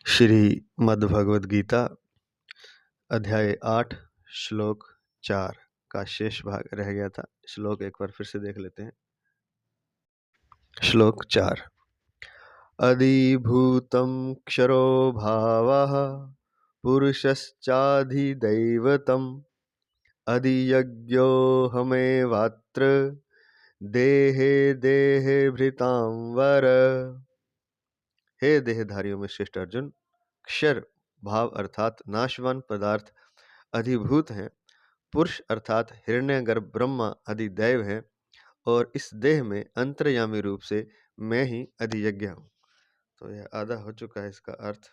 श्रीमद्भगवद गीता अध्याय 8 श्लोक 4 का शेष भाग रह गया था। श्लोक एक बार फिर से देख लेते हैं। श्लोक 4 अधिभूतं क्षरो भावः पुरुषश्चाधिदैवतम् अधियज्ञोऽहमेवात्र देहे देहे भृतां वर। हे देहधारियों में श्रेष्ठ अर्जुन, क्षर भाव अर्थात नाशवान पदार्थ अधिभूत हैं, पुरुष अर्थात हिरण्यगर्भ ब्रह्मा अधिदैव है, और इस देह में अंतर्यामी रूप से मैं ही अधियज्ञ हूँ। तो यह आधा हो चुका है। इसका अर्थ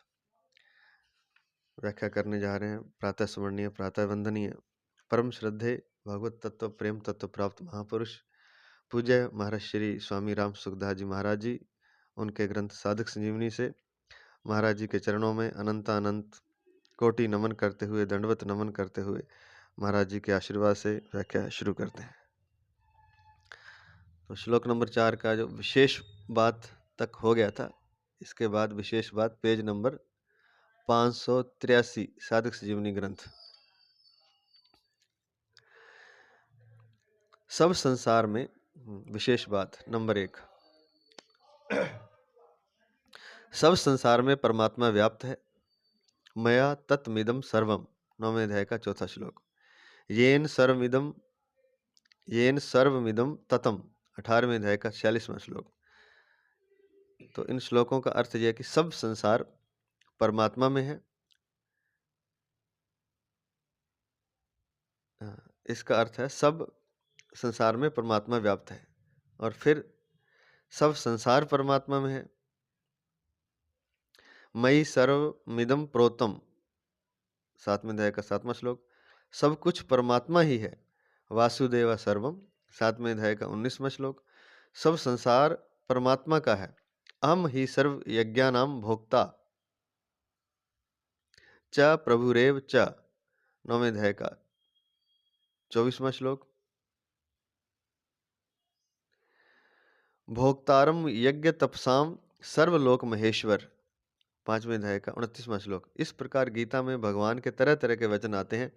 व्याख्या करने जा रहे हैं। प्रातः स्मरणीय, प्रातः वंदनीय, परम श्रद्धे भगवत तत्व प्रेम तत्व प्राप्त महापुरुष पूज्य महाराज श्री स्वामी राम सुखदास जी महाराज जी, उनके ग्रंथ साधक संजीवनी से महाराज जी के चरणों में अनंत अनंत कोटि नमन करते हुए, दंडवत नमन करते हुए महाराज जी के आशीर्वाद से व्याख्या शुरू करते हैं। तो श्लोक नंबर 4 का जो विशेष बात तक हो गया था, इसके बाद विशेष बात पेज नंबर 583 साधक संजीवनी ग्रंथ। सब संसार में विशेष बात नंबर 1, सब संसार में परमात्मा व्याप्त है। मया तत्मिदम सर्वम, 9वें अध्याय का 4था श्लोक। येन सर्वमिदम ततम, 18वें अध्याय का 46वां श्लोक। तो इन श्लोकों का अर्थ यह है कि सब संसार परमात्मा में है। इसका अर्थ है सब संसार में परमात्मा व्याप्त है, और फिर सब संसार परमात्मा में है। मयि सर्वमिदं प्रोतम, 7वें अध्याय का 7वां श्लोक। सब कुछ परमात्मा ही है। वासुदेव सर्वम, 7वें अध्याय का 19वां श्लोक। सब संसार परमात्मा का है। अहम ही सर्व यज्ञानाम भोक्ता च प्रभुरेव च, 9वें अध्याय का 24वां श्लोक। भोक्तारम यज्ञ तपसाम सर्वलोक महेश्वर, 5वें अध्याय का 29वां श्लोक। इस प्रकार गीता में भगवान के तरह तरह के वचन आते हैं।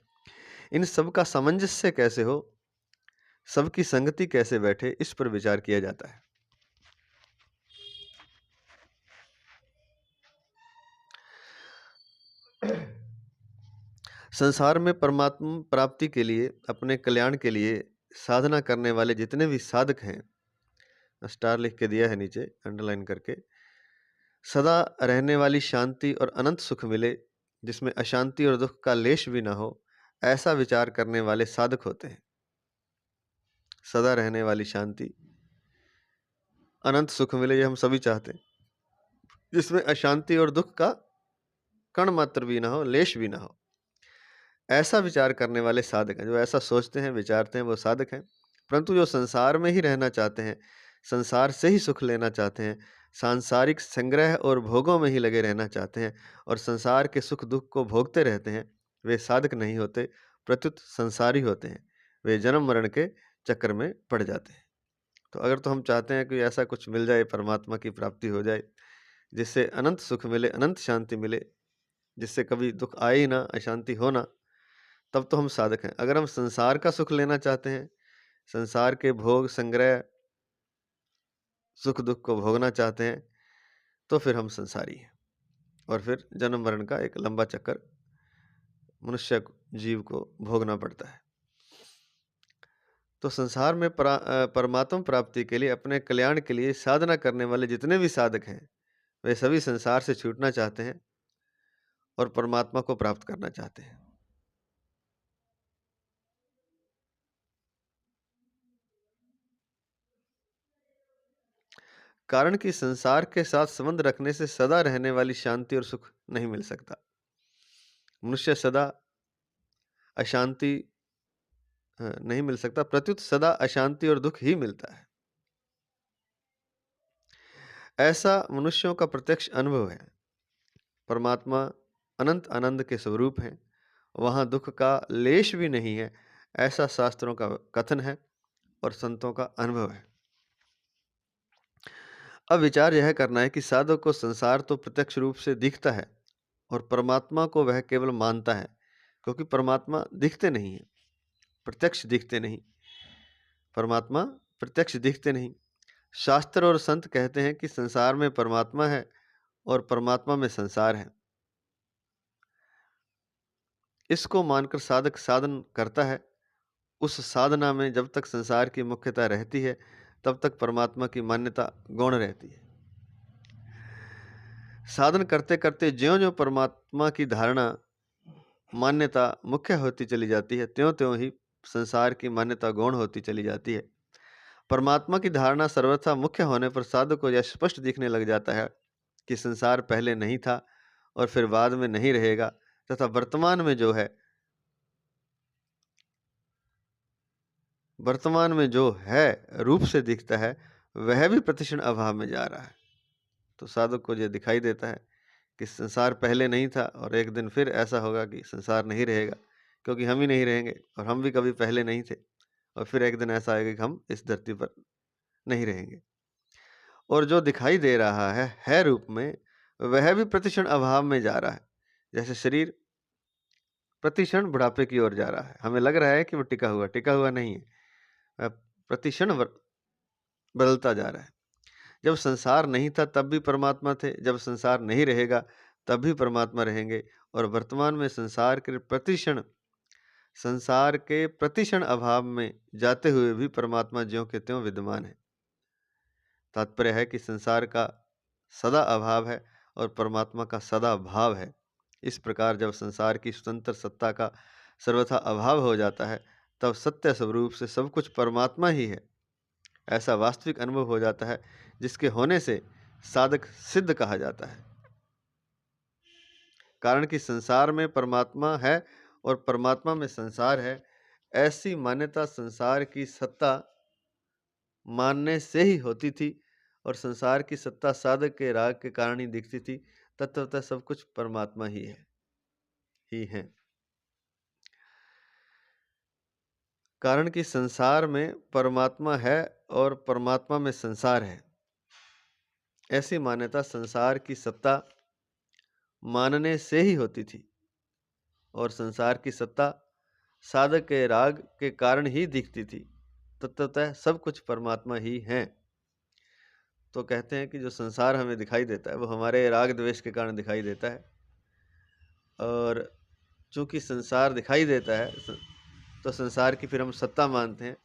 इन सब का सामंजस्य कैसे हो, सबकी संगति कैसे बैठे, इस पर विचार किया जाता है। संसार में परमात्मा प्राप्ति के लिए, अपने कल्याण के लिए साधना करने वाले जितने भी साधक हैं, स्टार लिख के दिया है नीचे अंडरलाइन करके, सदा रहने वाली शांति और अनंत सुख मिले, जिसमें अशांति और दुख का लेश भी ना हो, ऐसा विचार करने वाले साधक होते हैं। सदा रहने वाली शांति, अनंत सुख मिले, ये हम सभी चाहते हैं, जिसमें अशांति और दुख का कण मात्र भी ना हो, लेश भी ना हो। ऐसा विचार करने वाले साधक हैं। जो ऐसा सोचते हैं, विचारते हैं, वो साधक हैं। परंतु जो संसार में ही रहना चाहते हैं, संसार से ही सुख लेना चाहते हैं, सांसारिक संग्रह और भोगों में ही लगे रहना चाहते हैं, और संसार के सुख दुख को भोगते रहते हैं, वे साधक नहीं होते, प्रत्युत संसारी होते हैं। वे जन्म मरण के चक्कर में पड़ जाते हैं। तो अगर तो हम चाहते हैं कि ऐसा कुछ मिल जाए, परमात्मा की प्राप्ति हो जाए, जिससे अनंत सुख मिले, अनंत शांति मिले, जिससे कभी दुख आए ही ना, अशांति हो ना, तब तो हम साधक हैं। अगर हम संसार का सुख लेना चाहते हैं, संसार के भोग संग्रह सुख दुख को भोगना चाहते हैं, तो फिर हम संसारी हैं, और फिर जन्म मरण का एक लंबा चक्कर मनुष्य जीव को भोगना पड़ता है। तो संसार में परमात्मा प्राप्ति के लिए, अपने कल्याण के लिए साधना करने वाले जितने भी साधक हैं, वे सभी संसार से छूटना चाहते हैं और परमात्मा को प्राप्त करना चाहते हैं। कारण कि संसार के साथ संबंध रखने से सदा रहने वाली शांति और सुख नहीं मिल सकता। मनुष्य सदा अशांति नहीं मिल सकता, प्रत्युत सदा अशांति और दुख ही मिलता है। ऐसा मनुष्यों का प्रत्यक्ष अनुभव है। परमात्मा अनंत आनंद के स्वरूप हैं, वहाँ दुख का लेश भी नहीं है, ऐसा शास्त्रों का कथन है और संतों का अनुभव है। अब विचार यह करना है कि साधक को संसार तो प्रत्यक्ष रूप से दिखता है, और परमात्मा को वह केवल मानता है, क्योंकि परमात्मा दिखते नहीं है, प्रत्यक्ष दिखते नहीं। परमात्मा प्रत्यक्ष दिखते नहीं। शास्त्र और संत कहते हैं कि संसार में परमात्मा है और परमात्मा में संसार है। इसको मानकर साधक साधन करता है। उस साधना में जब तक संसार की मुख्यता रहती है, तब तक परमात्मा की मान्यता गौण रहती है। साधन करते करते ज्यों-ज्यों परमात्मा की धारणा, मान्यता मुख्य होती चली जाती है, त्यों-त्यों ही संसार की मान्यता गौण होती चली जाती है। परमात्मा की धारणा सर्वथा मुख्य होने पर साधक को यह स्पष्ट दिखने लग जाता है कि संसार पहले नहीं था और फिर बाद में नहीं रहेगा, तथा वर्तमान में जो है रूप से दिखता है, वह भी प्रतिक्षण अभाव में जा रहा है। तो साधक को यह दिखाई देता है कि संसार पहले नहीं था और एक दिन फिर ऐसा होगा कि संसार नहीं रहेगा, क्योंकि हम ही नहीं रहेंगे और हम भी कभी पहले नहीं थे, और फिर एक दिन ऐसा आएगा कि हम इस धरती पर नहीं रहेंगे। और जो दिखाई दे रहा है रूप में, वह भी प्रतिक्षण अभाव में जा रहा है। जैसे शरीर प्रतिक्षण बुढ़ापे की ओर जा रहा है, हमें लग रहा है कि वो टिका हुआ नहीं है, वह प्रतिक्षण बदलता जा रहा है। जब संसार नहीं था तब भी परमात्मा थे, जब संसार नहीं रहेगा तब भी परमात्मा रहेंगे, और वर्तमान में संसार के प्रतिक्षण अभाव में जाते हुए भी परमात्मा ज्यों के त्यों विद्यमान है। तात्पर्य है कि संसार का सदा अभाव है और परमात्मा का सदा भाव है। इस प्रकार जब संसार की स्वतंत्र सत्ता का सर्वथा अभाव हो जाता है, तब सत्य स्वरूप से सब कुछ परमात्मा ही है, ऐसा वास्तविक अनुभव हो जाता है, जिसके होने से साधक सिद्ध कहा जाता है। कारण कि संसार में परमात्मा है और परमात्मा में संसार है, ऐसी मान्यता संसार की सत्ता मानने से ही होती थी, और संसार की सत्ता साधक के राग के कारण ही दिखती थी। तत्वतः सब कुछ परमात्मा ही है। कारण कि संसार में परमात्मा है और परमात्मा में संसार है, ऐसी मान्यता संसार की सत्ता मानने से ही होती थी, और संसार की सत्ता साधक के राग के कारण ही दिखती थी। तत्वतः सब कुछ परमात्मा ही है। तो कहते हैं कि जो संसार हमें दिखाई देता है, वो हमारे राग द्वेष के कारण दिखाई देता है, और चूंकि संसार दिखाई देता है तो संसार की फिर हम सत्ता मानते हैं,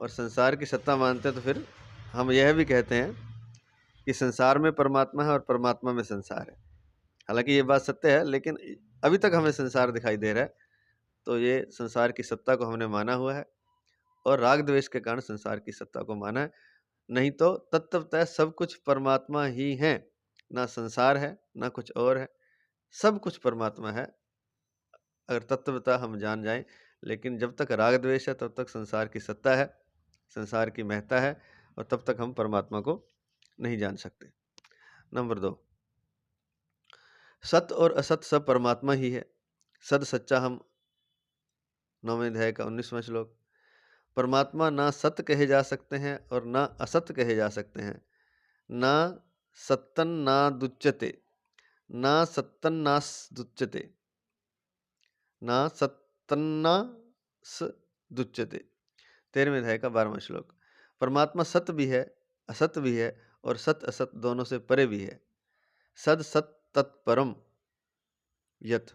और संसार की सत्ता मानते हैं तो फिर हम यह भी कहते हैं कि संसार में परमात्मा है और परमात्मा में संसार है। हालांकि ये बात सत्य है, लेकिन अभी तक हमें संसार दिखाई दे रहा है, तो ये संसार की सत्ता को हमने माना हुआ है, और राग द्वेष के कारण संसार की सत्ता को माना है। नहीं तो तत्वतः सब कुछ परमात्मा ही है, ना संसार है ना कुछ और है, सब कुछ परमात्मा है अगर तत्वतः हम जान जाएं। लेकिन जब तक राग द्वेष है तब तक संसार की सत्ता है, संसार की महत्ता है, और तब तक हम परमात्मा को नहीं जान सकते। नंबर 2, सत और असत सब परमात्मा ही है। सद सच्चा, हम 9वें अध्याय का 19वां श्लोक। परमात्मा ना सत्य कहे जा सकते हैं और ना असत्य कहे जा सकते हैं। ना सत्तन ना दुच्यते, ना सत्तन्नास दुच्यते, ना सत्तन्ना स दुच्यते। 13वें अध्याय का 12वां श्लोक। परमात्मा सत्य भी है, असत्य भी है, और सत्य असत दोनों से परे भी है। सद सत तत्परम यत।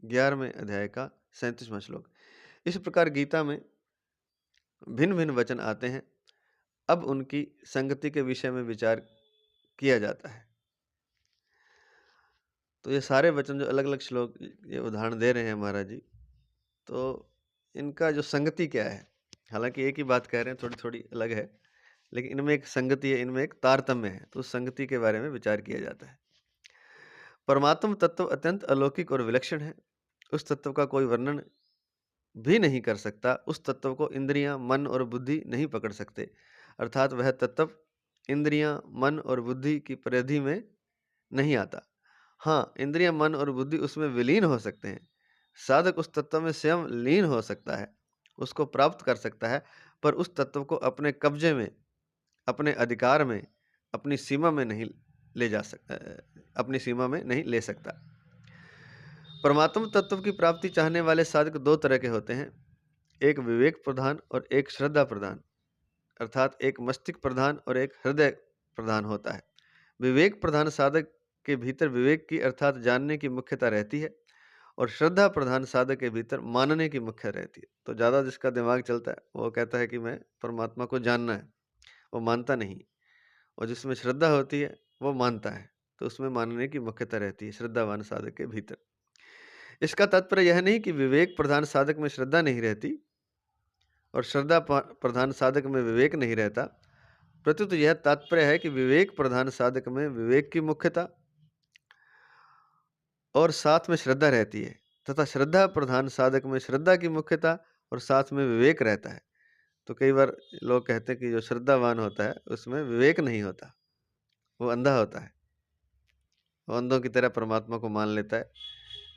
11वें अध्याय का 37वां श्लोक। इस प्रकार गीता में भिन्न भिन्न वचन आते हैं। अब उनकी संगति के विषय में विचार किया जाता है। तो ये सारे वचन जो अलग अलग श्लोक ये उदाहरण दे रहे हैं महाराज जी, तो इनका जो संगति क्या है, हालांकि एक ही बात कह रहे हैं, थोड़ी थोड़ी अलग है, लेकिन इनमें एक संगति है, इनमें एक तारतम्य है, तो उस संगति के बारे में विचार किया जाता है। परमात्म तत्व अत्यंत अलौकिक और विलक्षण है। उस तत्व का कोई वर्णन भी नहीं कर सकता। उस तत्व को इंद्रियां, मन और बुद्धि नहीं पकड़ सकते, अर्थात वह तत्व इंद्रियां, मन और बुद्धि की परिधि में नहीं आता। हाँ, इंद्रियां, मन और बुद्धि उसमें विलीन हो सकते हैं। साधक उस तत्व में स्वयं लीन हो सकता है, उसको प्राप्त कर सकता है, पर उस तत्व को अपने कब्जे में, अपने अधिकार में अपनी सीमा में नहीं अपनी सीमा में नहीं ले सकता। परमात्म तत्व की प्राप्ति चाहने वाले साधक दो तरह के होते हैं, एक विवेक प्रधान और एक श्रद्धा प्रधान, अर्थात एक मस्तिष्क प्रधान और एक हृदय प्रधान होता है। विवेक प्रधान साधक के भीतर विवेक की अर्थात जानने की मुख्यता रहती है और श्रद्धा प्रधान साधक के भीतर मानने की मुख्य रहती है। तो ज़्यादा जिसका दिमाग चलता है वो कहता है कि मैं परमात्मा को जानना है, वो मानता नहीं। और जिसमें श्रद्धा होती है वो मानता है, तो उसमें मानने की मुख्यता रहती है श्रद्धावान साधक के भीतर। इसका तात्पर्य यह नहीं कि विवेक प्रधान साधक में श्रद्धा नहीं रहती और श्रद्धा प्रधान साधक में विवेक नहीं रहता, प्रत्युत यह तात्पर्य है कि विवेक प्रधान साधक में विवेक की मुख्यता और साथ में श्रद्धा रहती है, तथा श्रद्धा प्रधान साधक में श्रद्धा की मुख्यता और साथ में विवेक रहता है। तो कई बार लोग कहते हैं कि जो श्रद्धावान होता है उसमें विवेक नहीं होता, वो अंधा होता है, वो अंधों की तरह परमात्मा को मान लेता है,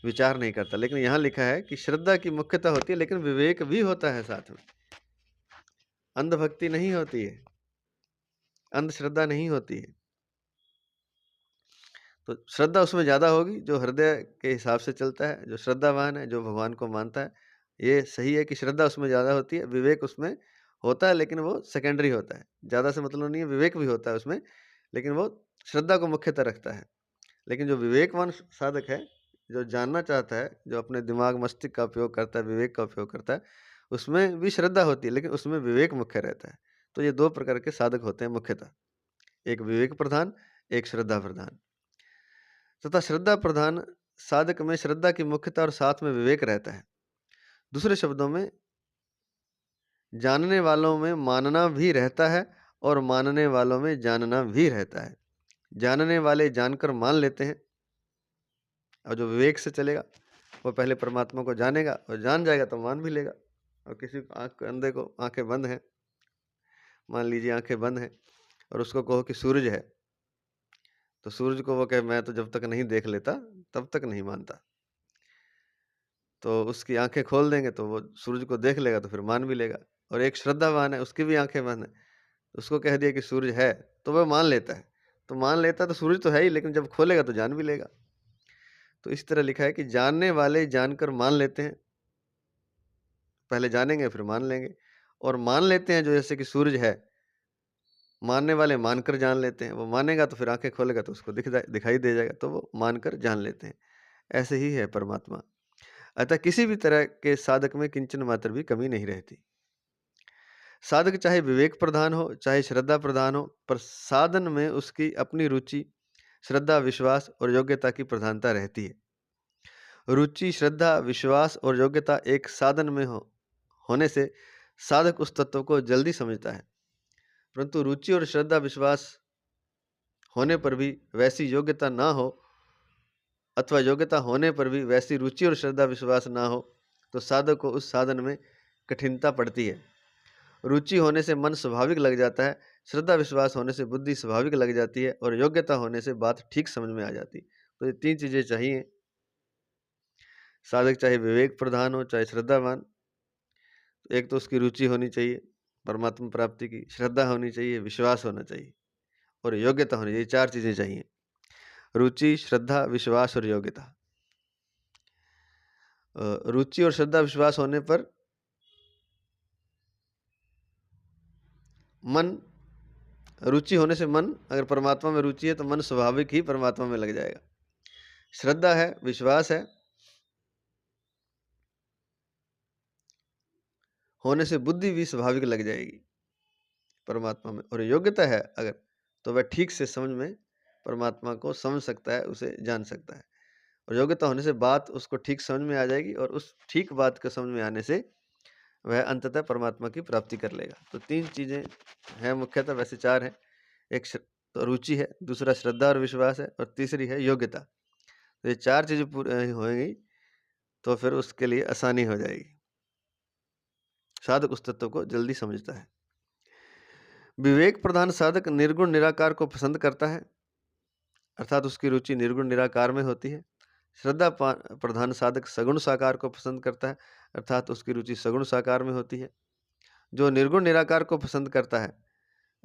विचार नहीं करता। लेकिन यहाँ लिखा है कि श्रद्धा की मुख्यता होती है लेकिन विवेक भी होता है साथ में। अंधभक्ति नहीं होती है, अंधश्रद्धा नहीं होती है। तो श्रद्धा उसमें ज़्यादा होगी जो हृदय के हिसाब से चलता है, जो श्रद्धावान है, जो भगवान को मानता है। ये सही है कि श्रद्धा उसमें ज़्यादा होती है, विवेक उसमें होता है लेकिन वो सेकेंडरी होता है। ज़्यादा से मतलब नहीं है, विवेक भी होता है उसमें, लेकिन वो श्रद्धा को मुख्यतः रखता है। लेकिन जो विवेकवान साधक है, जो जानना चाहता है, जो अपने दिमाग मस्तिष्क का उपयोग करता है, विवेक का उपयोग करता है, उसमें भी श्रद्धा होती है लेकिन उसमें विवेक मुख्य रहता है। तो ये दो प्रकार के साधक होते हैं मुख्यतः, एक विवेक प्रधान, एक श्रद्धा प्रधान। तथा श्रद्धा प्रधान साधक में श्रद्धा की मुख्यता और साथ में विवेक रहता है। दूसरे शब्दों में जानने वालों में मानना भी रहता है और मानने वालों में जानना भी रहता है। जानने वाले जानकर मान लेते हैं और जो विवेक से चलेगा वो पहले परमात्मा को जानेगा और जान जाएगा तो मान भी लेगा। और किसी अंधे को आंखें बंद हैं, मान लीजिए आंखें बंद हैं और उसको कहो कि सूरज है, तो सूरज को वो कहे मैं तो जब तक नहीं देख लेता तब तक नहीं मानता। तो उसकी आंखें खोल देंगे तो वो सूरज को देख लेगा तो फिर मान भी लेगा। और एक श्रद्धावान है, उसकी भी आंखें बंद है, उसको कह दिया कि सूरज है तो वह मान लेता है। तो मान लेता है तो सूरज तो है ही, लेकिन जब खोलेगा तो जान भी लेगा। तो इस तरह लिखा है कि जानने वाले जानकर मान लेते हैं, पहले जानेंगे फिर मान लेंगे। और मान लेते हैं जो जैसे कि सूरज है, मानने वाले मानकर जान लेते हैं। वो मानेगा तो फिर आंखें खोलेगा तो उसको दिखाई दे जाएगा, तो वो मानकर जान लेते हैं। ऐसे ही है परमात्मा। अतः किसी भी तरह के साधक में किंचन मात्र भी कमी नहीं रहती। साधक चाहे विवेक प्रधान हो चाहे श्रद्धा प्रधान हो, पर साधन में उसकी अपनी रुचि, श्रद्धा, विश्वास और योग्यता की प्रधानता रहती है। रुचि, श्रद्धा, विश्वास और योग्यता एक साधन में होने से साधक उस तत्व को जल्दी समझता है। परंतु रुचि और श्रद्धा विश्वास होने पर भी वैसी योग्यता ना हो अथवा योग्यता होने पर भी वैसी रुचि और श्रद्धा विश्वास ना हो तो साधक को उस साधन में कठिनता पड़ती है। रुचि होने से मन स्वाभाविक लग जाता है, श्रद्धा विश्वास होने से बुद्धि स्वाभाविक लग जाती है और योग्यता होने से बात ठीक समझ में आ जाती है। तो ये तीन चीज़ें चाहिए साधक, चाहे विवेक प्रधान हो चाहे श्रद्धावान। एक तो उसकी रुचि होनी चाहिए परमात्मा प्राप्ति की, श्रद्धा होनी चाहिए, विश्वास होना चाहिए और योग्यता होनी चाहिए। चार चीज़ें चाहिए, रुचि, श्रद्धा, विश्वास और योग्यता। रुचि और श्रद्धा विश्वास होने पर मन, रुचि होने से मन, अगर परमात्मा में रुचि है तो मन स्वाभाविक ही परमात्मा में लग जाएगा। श्रद्धा है, विश्वास है, होने से बुद्धि भी स्वाभाविक लग जाएगी परमात्मा में। और योग्यता है अगर, तो वह ठीक से समझ में परमात्मा को समझ सकता है, उसे जान सकता है। और योग्यता होने से बात उसको ठीक समझ में आ जाएगी और उस ठीक बात को समझ में आने से वह अंततः परमात्मा की प्राप्ति कर लेगा। तो तीन चीज़ें हैं मुख्यतः, वैसे चार हैं। एक तो रुचि है, दूसरा श्रद्धा और विश्वास है और तीसरी है योग्यता। तो ये चार चीज़ें पूरी होंगी तो फिर उसके लिए आसानी हो जाएगी, साधक उस तत्व को जल्दी समझता है। विवेक प्रधान साधक निर्गुण निराकार को पसंद करता है, अर्थात उसकी रुचि निर्गुण निराकार में होती है। श्रद्धा प्रधान साधक सगुण साकार को पसंद करता है, अर्थात उसकी रुचि सगुण साकार में होती है। जो निर्गुण निराकार को पसंद करता है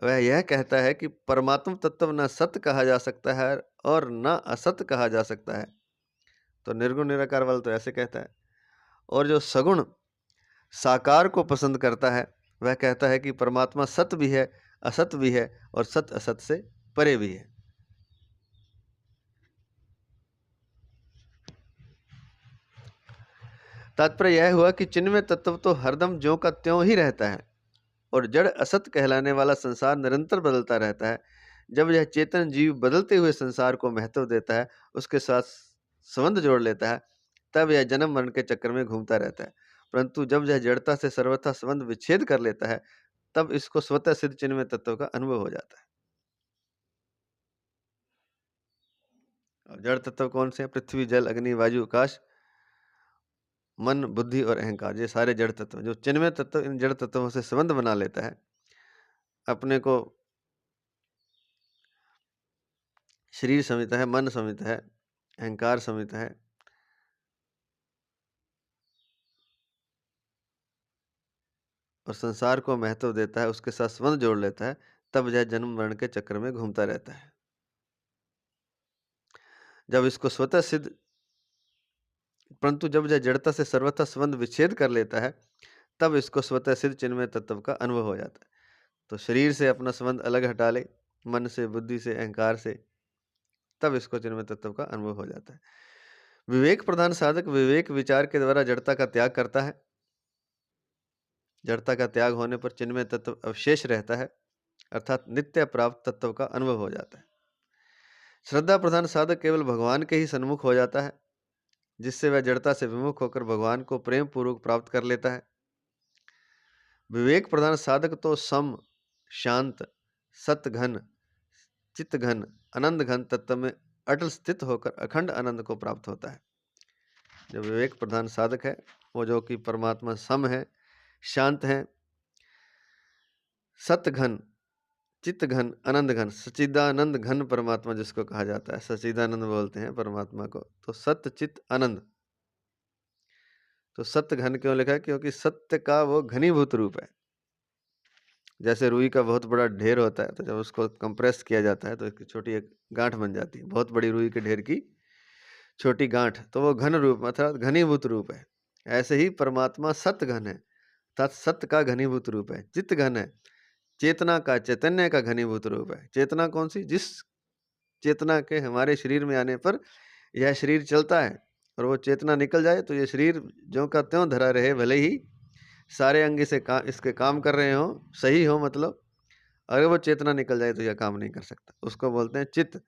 वह यह कहता है कि परमात्म तत्व न सत्य कहा जा सकता है और न असत्य कहा जा सकता है। तो निर्गुण निराकार वाला तो ऐसे कहता है। और जो सगुण साकार को पसंद करता है वह कहता है कि परमात्मा सत्य भी है, असत्य भी है और सत्य असत्य से परे भी है। तात्पर्य यह हुआ कि चिन्मय तत्व तो हरदम ज्यों का त्यों ही रहता है और जड़ असत्य कहलाने वाला संसार निरंतर बदलता रहता है। जब यह चेतन जीव बदलते हुए संसार को महत्व देता है, उसके साथ संबंध जोड़ लेता है, तब यह जन्म मरण के चक्कर में घूमता रहता है। परंतु जब यह जड़ता से सर्वथा संबंध विच्छेद कर लेता है, तब इसको स्वतः सिद्ध चिन्मय तत्व का अनुभव हो जाता है। और जड़ तत्व कौन से हैं? पृथ्वी, जल, अग्नि, वायु, आकाश, मन, बुद्धि और अहंकार, ये सारे जड़ तत्व। जो चिन्मय तत्व इन जड़ तत्वों से संबंध बना लेता है, अपने को शरीर समझता है, मन समझता है, अहंकार समझता है, और संसार को महत्व देता है, उसके साथ संबंध जोड़ लेता है, तब यह जन्म मरण के चक्कर में घूमता रहता है। जब इसको स्वतः सिद्ध परंतु जब यह जड़ता से सर्वथा संबंध विच्छेद कर लेता है, तब इसको स्वतः सिद्ध चिन्मय तत्व का अनुभव हो जाता है। तो शरीर से अपना संबंध अलग हटा ले, मन से, बुद्धि से, अहंकार से, तब इसको चिन्मय तत्व का अनुभव हो जाता है। विवेक प्रधान साधक विवेक विचार के द्वारा जड़ता का त्याग करता है। जड़ता का त्याग होने पर चिन्मय तत्व अवशेष रहता है, अर्थात नित्य प्राप्त तत्व का अनुभव हो जाता है। श्रद्धा प्रधान साधक केवल भगवान के ही सन्मुख हो जाता है, जिससे वह जड़ता से विमुख होकर भगवान को प्रेम पूर्वक प्राप्त कर लेता है। विवेक प्रधान साधक तो सम, शांत, सत घन, चित्त घन, आनंद घन तत्व में अटल स्थित होकर अखंड आनंद को प्राप्त होता है। जो विवेक प्रधान साधक है वो जो कि परमात्मा सम है, शांत है, सत घन, चित्त घन, आनंद घन, सच्चिदानंद घन परमात्मा जिसको कहा जाता है, सच्चिदानंद बोलते हैं परमात्मा को। तो सत्य चित्त आनंद, तो सत्य घन क्यों लिखा है? क्योंकि सत्य का वो घनीभूत रूप है। जैसे रुई का बहुत बड़ा ढेर होता है, तो जब उसको कंप्रेस किया जाता है तो इसकी छोटी एक गांठ बन जाती है, बहुत बड़ी रुई के ढेर की छोटी गांठ, तो वो घन रूप अर्थात घनीभूत रूप है। ऐसे ही परमात्मा सत्य घन है, अर्थात सत्य का घनीभूत रूप है। चित्त घन है, चेतना का, चैतन्य का घनीभूत रूप है। चेतना कौन सी? जिस चेतना के हमारे शरीर में आने पर यह शरीर चलता है, और वो चेतना निकल जाए तो ये शरीर ज्यों का त्यों धरा रहे, भले ही सारे अंग से इसके काम कर रहे हो, सही हो, मतलब अगर वो चेतना निकल जाए तो यह काम नहीं कर सकता। उसको बोलते हैं चित्त।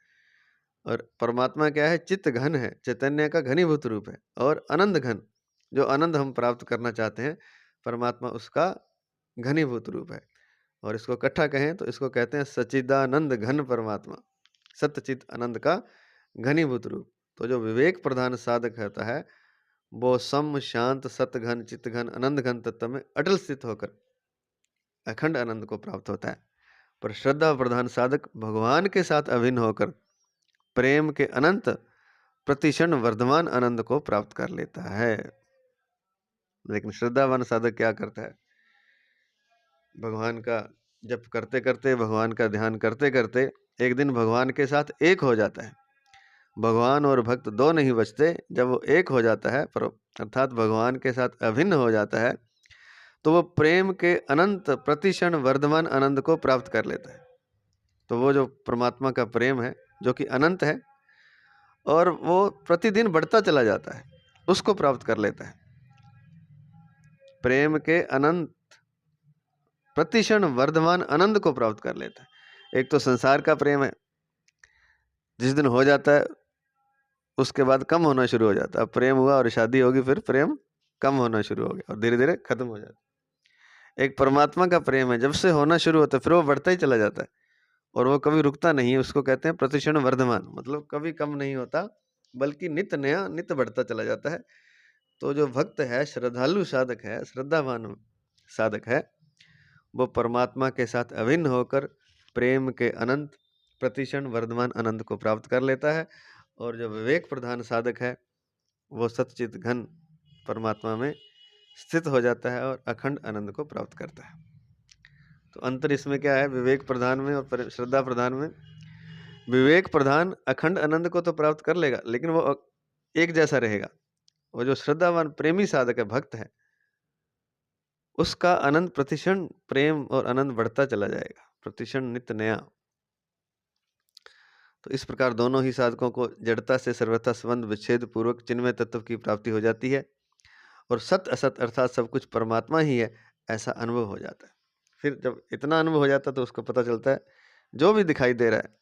और परमात्मा क्या है? चित्त घन है, चैतन्य का घनीभूत रूप है। और आनंद घन, जो आनंद हम प्राप्त करना चाहते हैं, परमात्मा उसका घनीभूत रूप है। और इसको इकट्ठा कहें तो इसको कहते हैं सच्चिदानंद घन परमात्मा, सत्यचित आनंद का घनीभूत रूप। तो जो विवेक प्रधान साधक रहता है वो सम, शांत, सत घन, चित्त घन, आनंद घन तत्व में अटल स्थित होकर अखंड आनंद को प्राप्त होता है। पर श्रद्धा प्रधान साधक भगवान के साथ अभिन्न होकर प्रेम के अनंत प्रतिक्षण वर्धमान आनंद को प्राप्त कर लेता है। लेकिन श्रद्धावान साधक क्या करता है? भगवान का जप करते करते, भगवान का ध्यान करते करते एक दिन भगवान के साथ एक हो जाता है। भगवान और भक्त दो नहीं बचते। जब वो एक हो जाता है, अर्थात भगवान के साथ अभिन्न हो जाता है, तो वो प्रेम के अनंत प्रतिक्षण वर्धमान आनंद को प्राप्त कर लेता है। तो वो जो परमात्मा का प्रेम है जो कि अनंत है और वो प्रतिदिन बढ़ता चला जाता है, उसको प्राप्त कर लेता है। प्रेम के अनंत प्रतिक्षण वर्धमान आनंद को प्राप्त कर लेता है। एक तो संसार का प्रेम है, जिस दिन हो जाता है उसके बाद कम होना शुरू हो जाता है। अब प्रेम हुआ और शादी होगी, फिर प्रेम कम होना शुरू हो गया और धीरे धीरे खत्म हो जाता है। एक परमात्मा का प्रेम है, जब से होना शुरू होता है फिर वो बढ़ता ही चला जाता है और वो कभी रुकता नहीं है। उसको कहते हैं प्रतिक्षण वर्धमान, मतलब कभी कम नहीं होता बल्कि नित्य नया, नित्य बढ़ता चला जाता है। तो जो भक्त है, श्रद्धालु साधक है, श्रद्धावान साधक है, वो परमात्मा के साथ अभिन्न होकर प्रेम के अनंत प्रतिक्षण वर्धमान आनंद को प्राप्त कर लेता है। और जो विवेक प्रधान साधक है वो सच्चित घन परमात्मा में स्थित हो जाता है और अखंड आनंद को प्राप्त करता है। तो अंतर इसमें क्या है, विवेक प्रधान में और श्रद्धा प्रधान में। विवेक प्रधान अखंड आनंद को तो प्राप्त कर लेगा, लेकिन वो एक जैसा रहेगा। वो जो श्रद्धावान प्रेमी साधक है, भक्त है, उसका आनंद प्रतिक्षण प्रेम और आनंद बढ़ता चला जाएगा, प्रतिक्षण नित्य नया। तो इस प्रकार दोनों ही साधकों को जड़ता से सर्वथा संबंध विच्छेद पूर्वक चिन्मय तत्व की प्राप्ति हो जाती है और सत असत अर्थात सब कुछ परमात्मा ही है, ऐसा अनुभव हो जाता है। फिर जब इतना अनुभव हो जाता है तो उसको पता चलता है जो भी दिखाई दे रहा है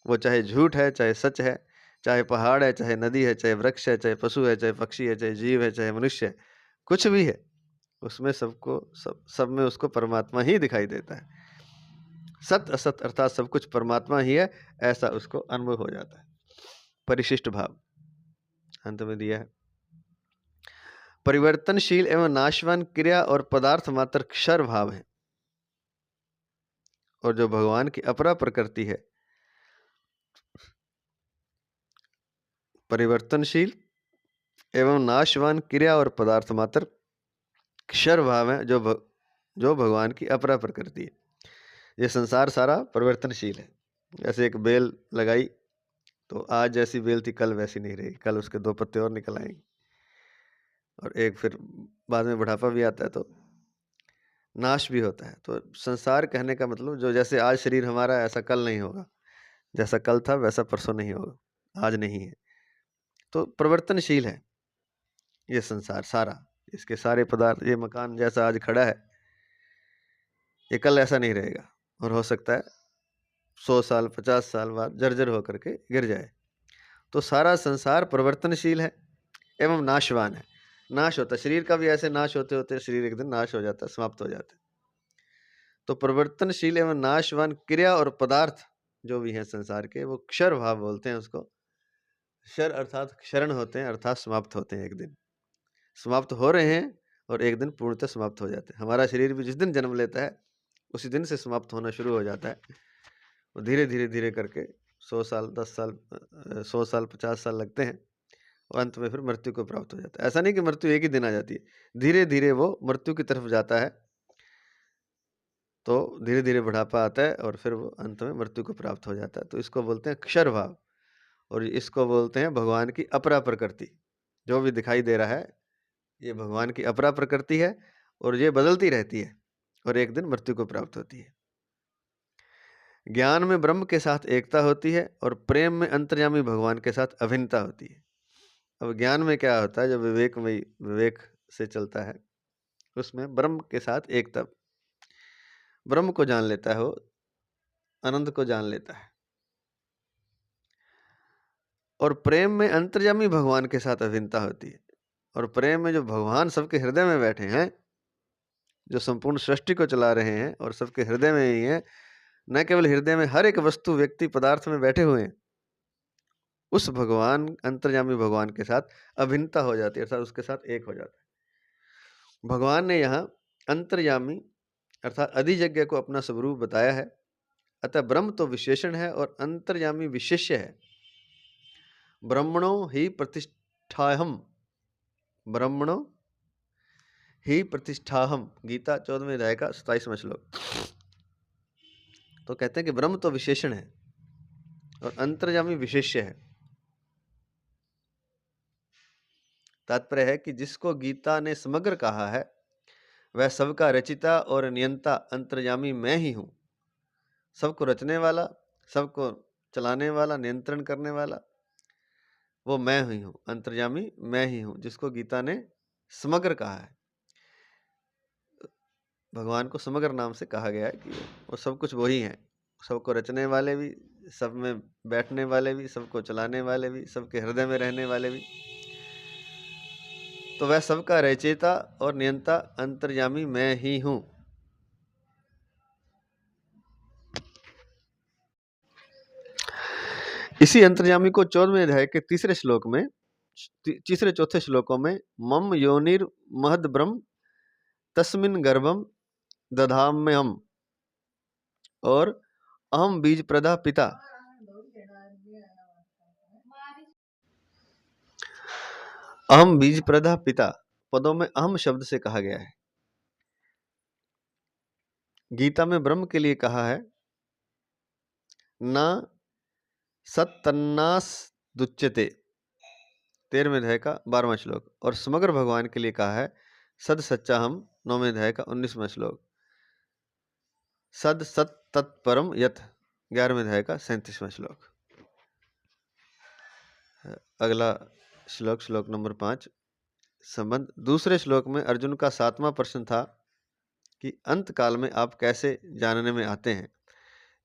वो चाहे झूठ है, चाहे सच है, चाहे पहाड़ है, चाहे नदी है, चाहे वृक्ष है, चाहे पशु है, चाहे पक्षी है, चाहे जीव है, चाहे मनुष्य है, कुछ भी है, उसमें सब में उसको परमात्मा ही दिखाई देता है। सत असत अर्थात सब कुछ परमात्मा ही है, ऐसा उसको अनुभव हो जाता है। परिशिष्ट भाव अंत में दिया है, परिवर्तनशील एवं नाशवान क्रिया और पदार्थ मात्र क्षर भाव है, और जो भगवान की अपरा प्रकृति है, परिवर्तनशील एवं नाशवान क्रिया और पदार्थ मात्र क्षर भाव है, जो भगवान की अपरा प्रकृति है। ये संसार सारा परिवर्तनशील है। जैसे एक बेल लगाई तो आज जैसी बेल थी कल वैसी नहीं रहेगी, कल उसके 2 पत्ते और निकल आएंगे, और एक फिर बाद में बुढ़ापा भी आता है तो नाश भी होता है। तो संसार कहने का मतलब जो जैसे आज शरीर हमारा ऐसा कल नहीं होगा, जैसा कल था वैसा परसों नहीं होगा, आज नहीं है। तो परिवर्तनशील है ये संसार सारा, इसके सारे पदार्थ। ये मकान जैसा आज खड़ा है ये कल ऐसा नहीं रहेगा, और हो सकता है 100 साल 50 साल बाद जर्जर होकर के गिर जाए। तो सारा संसार परिवर्तनशील है एवं नाशवान है, नाश होता है। शरीर का भी ऐसे नाश होते होते शरीर एक दिन नाश हो जाता है, समाप्त हो जाता है। तो परिवर्तनशील एवं नाशवान क्रिया और पदार्थ जो भी हैं संसार के, वो क्षर भाव बोलते हैं उसको। क्षर अर्थात क्षरण होते हैं, अर्थात समाप्त होते हैं, एक दिन समाप्त हो रहे हैं और एक दिन पूर्णतः समाप्त हो जाते हैं। हमारा शरीर भी जिस दिन जन्म लेता है उसी दिन से समाप्त होना शुरू हो जाता है। वो धीरे धीरे धीरे करके 100 साल 10 साल 100 साल 50 साल लगते हैं और अंत में फिर मृत्यु को प्राप्त हो जाता है। ऐसा नहीं कि मृत्यु एक ही दिन आ जाती है, धीरे धीरे वो मृत्यु की तरफ जाता है। तो धीरे धीरे बुढ़ापा आता है और फिर वो अंत में मृत्यु को प्राप्त हो जाता है। तो इसको बोलते हैं क्षर भाव, और इसको बोलते हैं भगवान की अपरा प्रकृति। जो भी दिखाई दे रहा है ये भगवान की अपरा प्रकृति है, और ये बदलती रहती है और एक दिन मृत्यु को प्राप्त होती है। ज्ञान में ब्रह्म के साथ एकता होती है और प्रेम में अंतर्यामी भगवान के साथ अभिन्नता होती है। अब ज्ञान में क्या होता है, जो विवेक से चलता है, उसमें ब्रह्म के साथ एकता, ब्रह्म को जान लेता है, वो आनंद को जान लेता है। और प्रेम में अंतर्यामी भगवान के साथ अभिन्नता होती है, और प्रेम में जो भगवान सबके हृदय में बैठे हैं, जो संपूर्ण सृष्टि को चला रहे हैं और सबके हृदय में ही हैं, न केवल हृदय में, हर एक वस्तु व्यक्ति पदार्थ में बैठे हुए हैं, उस भगवान अंतर्यामी भगवान के साथ अभिन्नता हो जाती है, अर्थात उसके साथ एक हो जाता है। भगवान ने यहाँ अंतर्यामी अर्थात अधियज्ञ को अपना स्वरूप बताया है। अतः ब्रह्म तो विशेषण है और अंतर्यामी विशेष्य है। ब्रह्मणो ही प्रतिष्ठाहम, ब्रह्मणो ही प्रतिष्ठाहम, गीता 14वें अध्याय का 27वां श्लोक। तो कहते हैं कि ब्रह्म तो विशेषण है और अंतर्यामी विशेष्य है। तात्पर्य है कि जिसको गीता ने समग्र कहा है वह सबका रचिता और नियंता अंतर्यामी मैं ही हूँ। सबको रचने वाला, सबको चलाने वाला, नियंत्रण करने वाला वो मैं ही हूँ, अंतर्यामी मैं ही हूँ, जिसको गीता ने समग्र कहा है। भगवान को समग्र नाम से कहा गया है कि वो सब कुछ वही हैं, सबको रचने वाले भी, सब में बैठने वाले भी, सबको चलाने वाले भी, सबके हृदय में रहने वाले भी। तो वह सबका रचयिता और नियंता अंतर्यामी मैं ही हूँ। इसी अंतर्यामी को 14वें अध्याय के तीसरे चौथे श्लोकों में मम योनिर महद ब्रह्म तस्मिन गर्भम दधाम्यहम् और अहम बीज प्रदा पिता, अहम बीज प्रदा पिता पदों में अहम शब्द से कहा गया है। गीता में ब्रह्म के लिए कहा है ना सत्तन्नास दुच्यते, 13वें अध्याय का 12वां श्लोक। और समग्र भगवान के लिए कहा है सद सच्चा हम, 9वें अध्याय का 19वां श्लोक। सद सत तत्परम यथ, 11वें अध्याय का 37वां श्लोक। अगला श्लोक, श्लोक नंबर 5, संबंध। दूसरे श्लोक में अर्जुन का 7वां प्रश्न था कि अंत काल में आप कैसे जानने में आते हैं।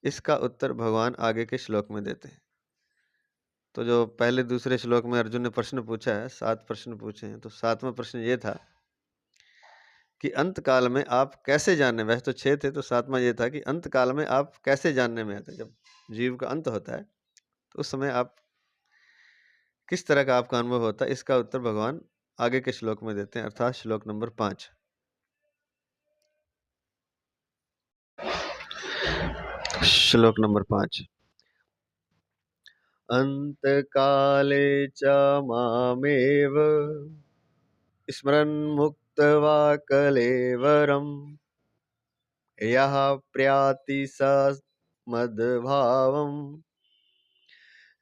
इसका उत्तर भगवान आगे के श्लोक में देते हैं। तो जो पहले दूसरे श्लोक में अर्जुन ने प्रश्न पूछा है, 7 प्रश्न पूछे हैं, तो 7वां प्रश्न ये था कि अंत काल में आप कैसे जानने, वैसे तो 6 थे, तो 7वां ये था कि अंत काल में आप कैसे जानने में आते हैं। जब जीव का अंत होता है तो उस समय आप किस तरह का आपका अनुभव होता है, इसका उत्तर भगवान आगे के श्लोक में देते हैं, अर्थात श्लोक नंबर 5। श्लोक नंबर 5, अंत काले च मामेव स्मरन् मुक्त्वा कलेवरम् यः प्रयाति स मद्भावम्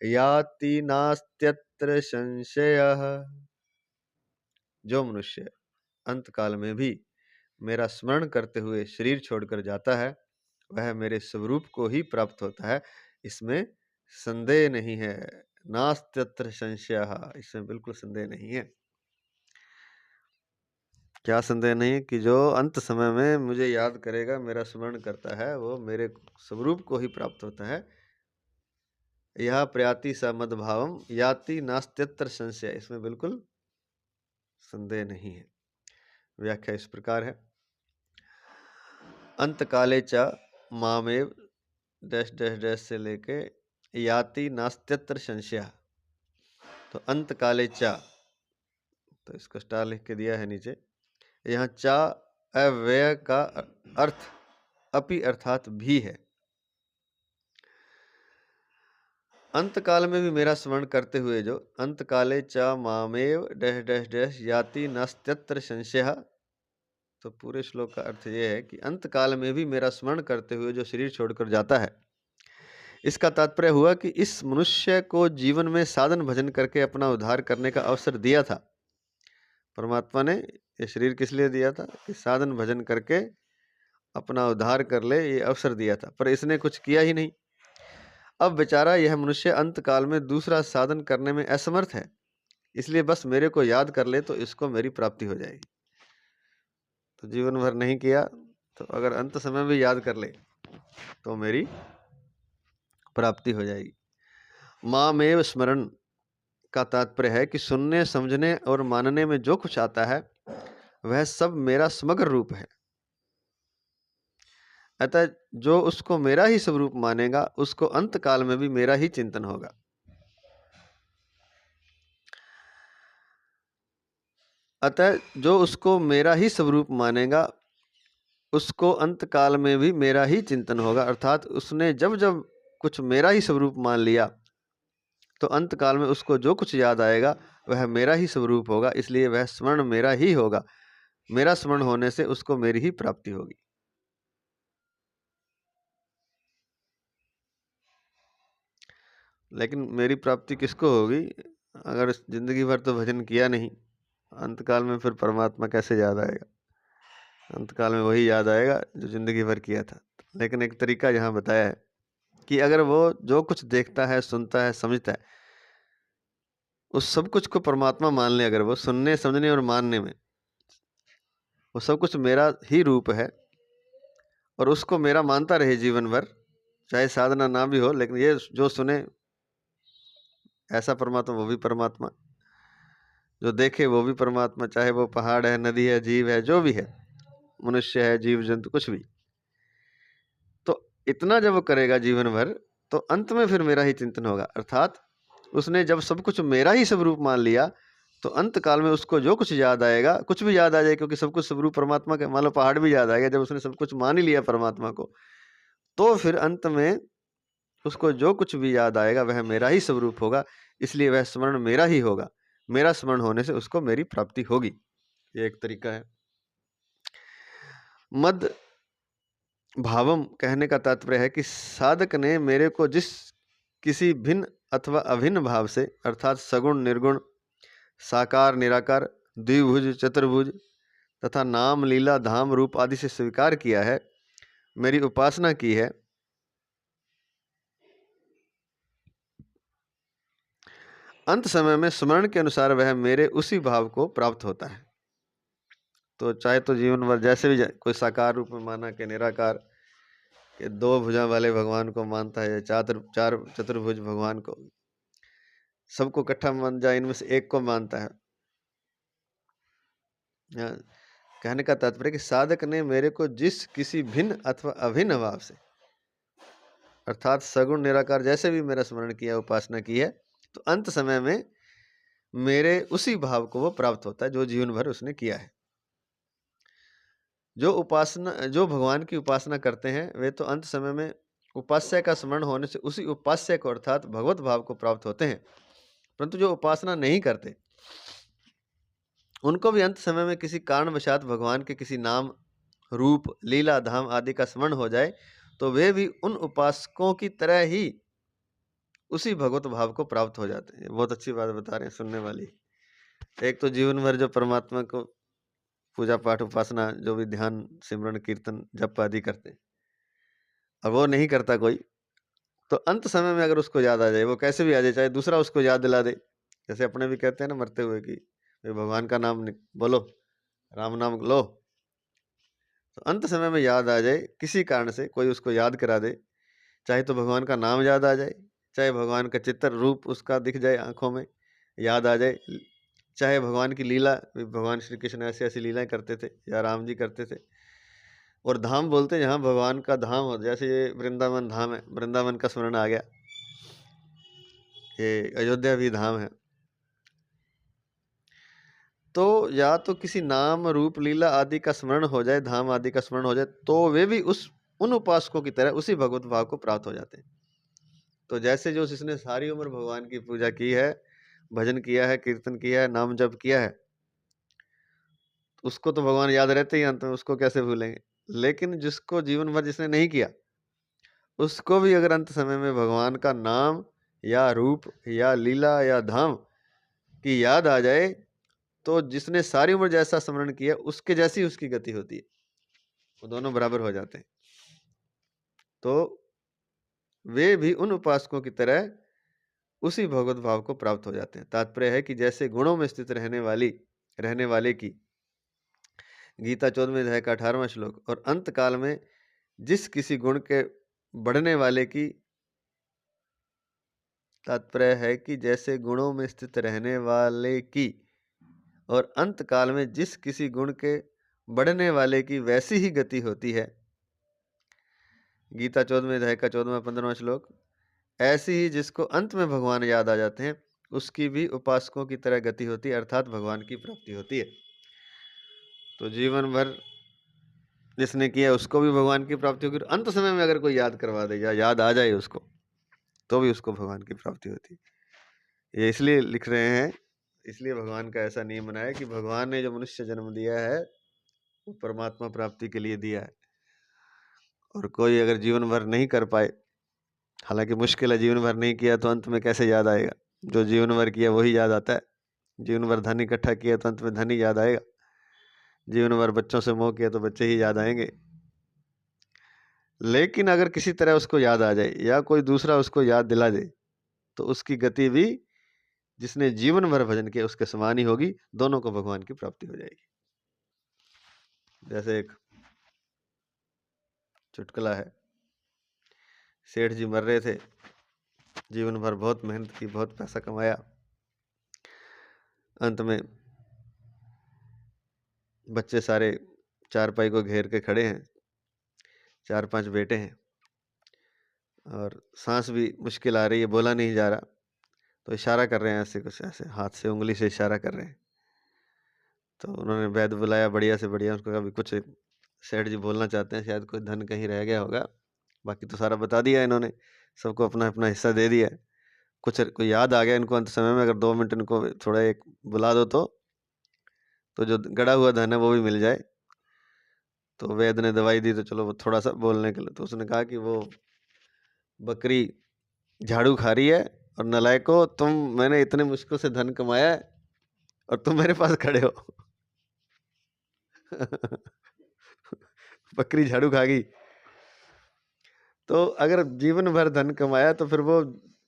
याति नास्त्यत्र संशयः। जो मनुष्य अंत काल में भी मेरा स्मरण करते हुए शरीर छोड़कर जाता है वह मेरे स्वरूप को ही प्राप्त होता है, इसमें संदेह नहीं है। नास्त्यत्र संशयः, इसमें बिल्कुल संदेह नहीं है। क्या संदेह नहीं कि जो अंत समय में मुझे याद करेगा, मेरा स्मरण करता है, वो मेरे स्वरूप को ही प्राप्त होता है। यह प्रयाति स मद्भावम याति नास्त्यत्र संशय, इसमें बिल्कुल संदेह नहीं है। व्याख्या इस प्रकार है, अंत काले च मामेव डैश डैश डैश से लेके याति नास्त्यत्र संशय। तो अंत काले चा, तो इसको स्टार लिख के दिया है नीचे। यहाँ चा अव्यय का अर्थ अपि अर्थात भी है। अंत काल में भी मेरा स्मरण करते हुए जो अंत काले चा मामेव डैश डैश डैश याति नास्त्यत्र संशय। तो पूरे श्लोक का अर्थ यह है कि अंत काल में भी मेरा स्मरण करते हुए जो शरीर छोड़कर जाता है, इसका तात्पर्य हुआ कि इस मनुष्य को जीवन में साधन भजन करके अपना उद्धार करने का अवसर दिया था। परमात्मा ने ये शरीर किस लिए दिया था कि साधन भजन करके अपना उद्धार कर ले, ये अवसर दिया था, पर इसने कुछ किया ही नहीं। अब बेचारा यह मनुष्य अंत काल में दूसरा साधन करने में असमर्थ है, इसलिए बस मेरे को याद कर ले तो इसको मेरी प्राप्ति हो जाएगी। तो जीवन भर नहीं किया तो अगर अंत समय भी याद कर ले तो मेरी प्राप्ति हो जाएगी। मामेव स्मरण का तात्पर्य है कि सुनने समझने और मानने में जो कुछ आता है वह सब मेरा समग्र रूप है। अतः जो उसको मेरा ही स्वरूप मानेगा उसको अंत काल में भी मेरा ही चिंतन होगा। अतः जो उसको मेरा ही स्वरूप मानेगा उसको अंत काल में भी मेरा ही चिंतन होगा। अर्थात उसने जब जब कुछ मेरा ही स्वरूप मान लिया तो अंत काल में उसको जो कुछ याद आएगा वह मेरा ही स्वरूप होगा, इसलिए वह स्मरण मेरा ही होगा। मेरा स्मरण होने से उसको मेरी ही प्राप्ति होगी। लेकिन मेरी प्राप्ति किसको होगी अगर जिंदगी भर तो भजन किया नहीं, अंत काल में फिर परमात्मा कैसे याद आएगा? अंत काल में वही याद आएगा जो जिंदगी भर किया था। लेकिन एक तरीका यहाँ बताया है कि अगर वो जो कुछ देखता है, सुनता है, समझता है, उस सब कुछ को परमात्मा मान ले, अगर वो सुनने समझने और मानने में वो सब कुछ मेरा ही रूप है और उसको मेरा मानता रहे जीवन भर, चाहे साधना ना भी हो, लेकिन ये जो सुने ऐसा परमात्मा, वो भी परमात्मा, जो देखे वो भी परमात्मा, चाहे वो पहाड़ है, नदी है, जीव है, जो भी है, मनुष्य है, जीव जंतु, कुछ भी। तो इतना जब वो करेगा जीवन भर तो अंत में फिर मेरा ही चिंतन होगा। अर्थात उसने जब सब कुछ मेरा ही स्वरूप मान लिया तो अंत काल में उसको जो कुछ याद आएगा, कुछ भी याद आ जाए, क्योंकि सब कुछ स्वरूप परमात्मा का, मान लो पहाड़ भी याद आएगा, जब उसने सब कुछ मान ही लिया परमात्मा को, तो फिर अंत में उसको जो कुछ भी याद आएगा वह मेरा ही स्वरूप होगा, इसलिए वह स्मरण मेरा ही होगा। मेरा स्मरण होने से उसको मेरी प्राप्ति होगी। ये एक तरीका है। मद भावम कहने का तात्पर्य है कि साधक ने मेरे को जिस किसी भिन्न अथवा अभिन्न भाव से अर्थात सगुण निर्गुण, साकार निराकार, द्विभुज चतुर्भुज तथा नाम लीला धाम रूप आदि से स्वीकार किया है, मेरी उपासना की है, अंत समय में स्मरण के अनुसार वह मेरे उसी भाव को प्राप्त होता है। तो चाहे तो जीवन भर जैसे भी कोई साकार रूप में माना कि निराकार के दो भुजा वाले भगवान को मानता है, चार चतुर्भुज भगवान को, सबको इकट्ठा मान जाए, इनमें से एक को मानता है। कहने का तात्पर्य कि साधक ने मेरे को जिस किसी भिन्न अथवा अभिन्न भाव से अर्थात सगुण निराकार जैसे भी मेरा स्मरण किया, उपासना की है, तो अंत समय में मेरे उसी भाव को वो प्राप्त होता है जो जीवन भर उसने किया है। जो भगवान की उपासना करते हैं वे तो अंत समय में उपास्य का स्मरण होने से उसी उपास्य को अर्थात भगवत भाव को प्राप्त होते हैं, परंतु जो उपासना नहीं करते उनको भी अंत समय में किसी कारणवशात भगवान के किसी नाम रूप लीला धाम आदि का स्मरण हो जाए तो वे भी उन उपासकों की तरह ही उसी भगवत भाव को प्राप्त हो जाते हैं। बहुत अच्छी बात बता रहे हैं सुनने वाली। एक तो जीवन भर जो परमात्मा को पूजा पाठ उपासना जो भी ध्यान सिमरन कीर्तन जप आदि करते, अब वो नहीं करता कोई, तो अंत समय में अगर उसको याद आ जाए, वो कैसे भी आ जाए, चाहे दूसरा उसको याद दिला दे, जैसे अपने भी कहते हैं ना मरते हुए कि भगवान का नाम बोलो, राम नाम लो, तो अंत समय में याद आ जाए, किसी कारण से कोई उसको याद करा दे, चाहे तो भगवान का नाम याद आ जाए, चाहे भगवान का चित्र रूप उसका दिख जाए आंखों में याद आ जाए, चाहे भगवान की लीला, भगवान श्री कृष्ण ऐसी ऐसी लीलाएं करते थे या राम जी करते थे, और धाम बोलते जहाँ भगवान का धाम हो, जैसे ये वृंदावन धाम है, वृंदावन का स्मरण आ गया, ये अयोध्या भी धाम है, तो या तो किसी नाम रूप लीला आदि का स्मरण हो जाए, धाम आदि का स्मरण हो जाए, तो वे भी उन उपासकों की तरह उसी भगवत भाव को प्राप्त हो जाते हैं। तो जैसे जो जिसने सारी उम्र भगवान की पूजा की है, भजन किया है, कीर्तन किया है, नाम जप किया है, उसको तो भगवान याद रहते ही अंत में, उसको कैसे भूलेंगे। लेकिन जिसको जीवन भर जिसने नहीं किया, उसको भी अगर अंत समय में भगवान का नाम या रूप या लीला या धाम की याद आ जाए, तो जिसने सारी उम्र जैसा स्मरण किया उसके जैसी उसकी गति होती है, वो दोनों बराबर हो जाते हैं। तो वे भी उन उपासकों की तरह उसी भगवत भाव को प्राप्त हो जाते हैं। तात्पर्य है कि जैसे गुणों में स्थित रहने वाले की गीता 14वें अध्याय का 18वां श्लोक, और अंत काल में जिस किसी गुण के बढ़ने वाले की, तात्पर्य है कि जैसे गुणों में स्थित रहने वाले की और अंत काल में जिस किसी गुण के बढ़ने वाले की वैसी ही गति होती है। गीता 14वें अध्याय का 14वां 15वां श्लोक, ऐसी ही जिसको अंत में भगवान याद आ जाते हैं उसकी भी उपासकों की तरह गति होती है, अर्थात भगवान की प्राप्ति होती है। तो जीवन भर जिसने किया उसको भी भगवान की प्राप्ति होगी, अंत समय में अगर कोई याद करवा दे या याद आ जाए उसको, तो भी उसको भगवान की प्राप्ति होती है। ये इसलिए लिख रहे हैं, इसलिए भगवान का ऐसा नियम बनाया कि भगवान ने जो मनुष्य जन्म दिया है वो परमात्मा प्राप्ति के लिए दिया है, और कोई अगर जीवन भर नहीं कर पाए, हालांकि मुश्किल है, जीवन भर नहीं किया तो अंत में कैसे याद आएगा। जो जीवन भर किया वही याद आता है। जीवन भर धन इकट्ठा किया तो अंत में धन ही याद आएगा। जीवन भर बच्चों से मोह किया तो बच्चे ही याद आएंगे। लेकिन अगर किसी तरह उसको याद आ जाए या कोई दूसरा उसको याद दिला दे, तो उसकी गति भी जिसने जीवन भर भजन किया उसके समान ही होगी, दोनों को भगवान की प्राप्ति हो जाएगी। जैसे एक चुटकुला है, सेठ जी मर रहे थे, जीवन भर बहुत मेहनत की, बहुत पैसा कमाया, अंत में बच्चे सारे चारपाई को घेर के खड़े हैं, 4-5 बेटे हैं, और सांस भी मुश्किल आ रही है, बोला नहीं जा रहा, तो इशारा कर रहे हैं, ऐसे कुछ ऐसे हाथ से उंगली से इशारा कर रहे हैं। तो उन्होंने वैद्य बुलाया, बढ़िया से बढ़िया, उसको कहा कुछ सेठ जी बोलना चाहते हैं, शायद कोई धन कहीं रह गया होगा, बाकी तो सारा बता दिया इन्होंने, सबको अपना अपना हिस्सा दे दिया, कुछ कोई याद आ गया इनको अंत समय में, अगर 2 मिनट इनको थोड़ा एक बुला दो तो जो गड़ा हुआ धन है वो भी मिल जाए। तो वैद्य ने दवाई दी, तो चलो वो थोड़ा सा बोलने के लिए, तो उसने कहा कि वो बकरी झाड़ू खा रही है और नलायको, मैंने इतने मुश्किल से धन कमाया है और तुम मेरे पास खड़े हो। बकरी झाड़ू खा गई। तो अगर जीवन भर धन कमाया तो फिर वो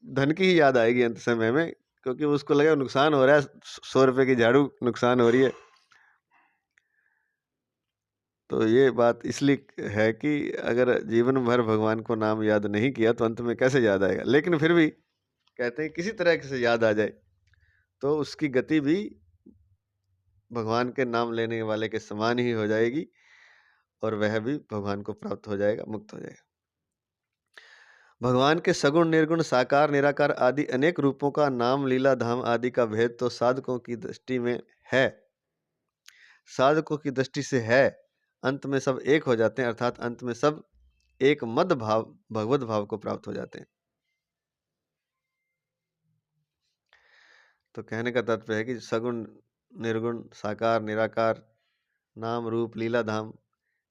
धन की ही याद आएगी अंत समय में, क्योंकि उसको लगेगा नुकसान हो रहा है, 100 रुपए की झाड़ू नुकसान हो रही है। तो ये बात इसलिए है कि अगर जीवन भर भगवान को नाम याद नहीं किया तो अंत में कैसे याद आएगा। लेकिन फिर भी कहते हैं किसी तरह से याद आ जाए तो उसकी गति भी भगवान के नाम लेने वाले के समान ही हो जाएगी और वह भी भगवान को प्राप्त हो जाएगा, मुक्त हो जाएगा। भगवान के सगुण, निर्गुण, साकार, निराकार आदि अनेक रूपों का नाम, लीला, धाम आदि का भेद तो साधकों की दृष्टि में है, साधकों की दृष्टि से है। अंत में सब एक हो जाते हैं, अर्थात अंत में सब एक मद भाव, भगवत भाव को प्राप्त हो जाते हैं। तो कहने का तात्पर्य है कि सगुण, निर्गुण, साकार, निराकार, नाम, रूप, लीला, धाम,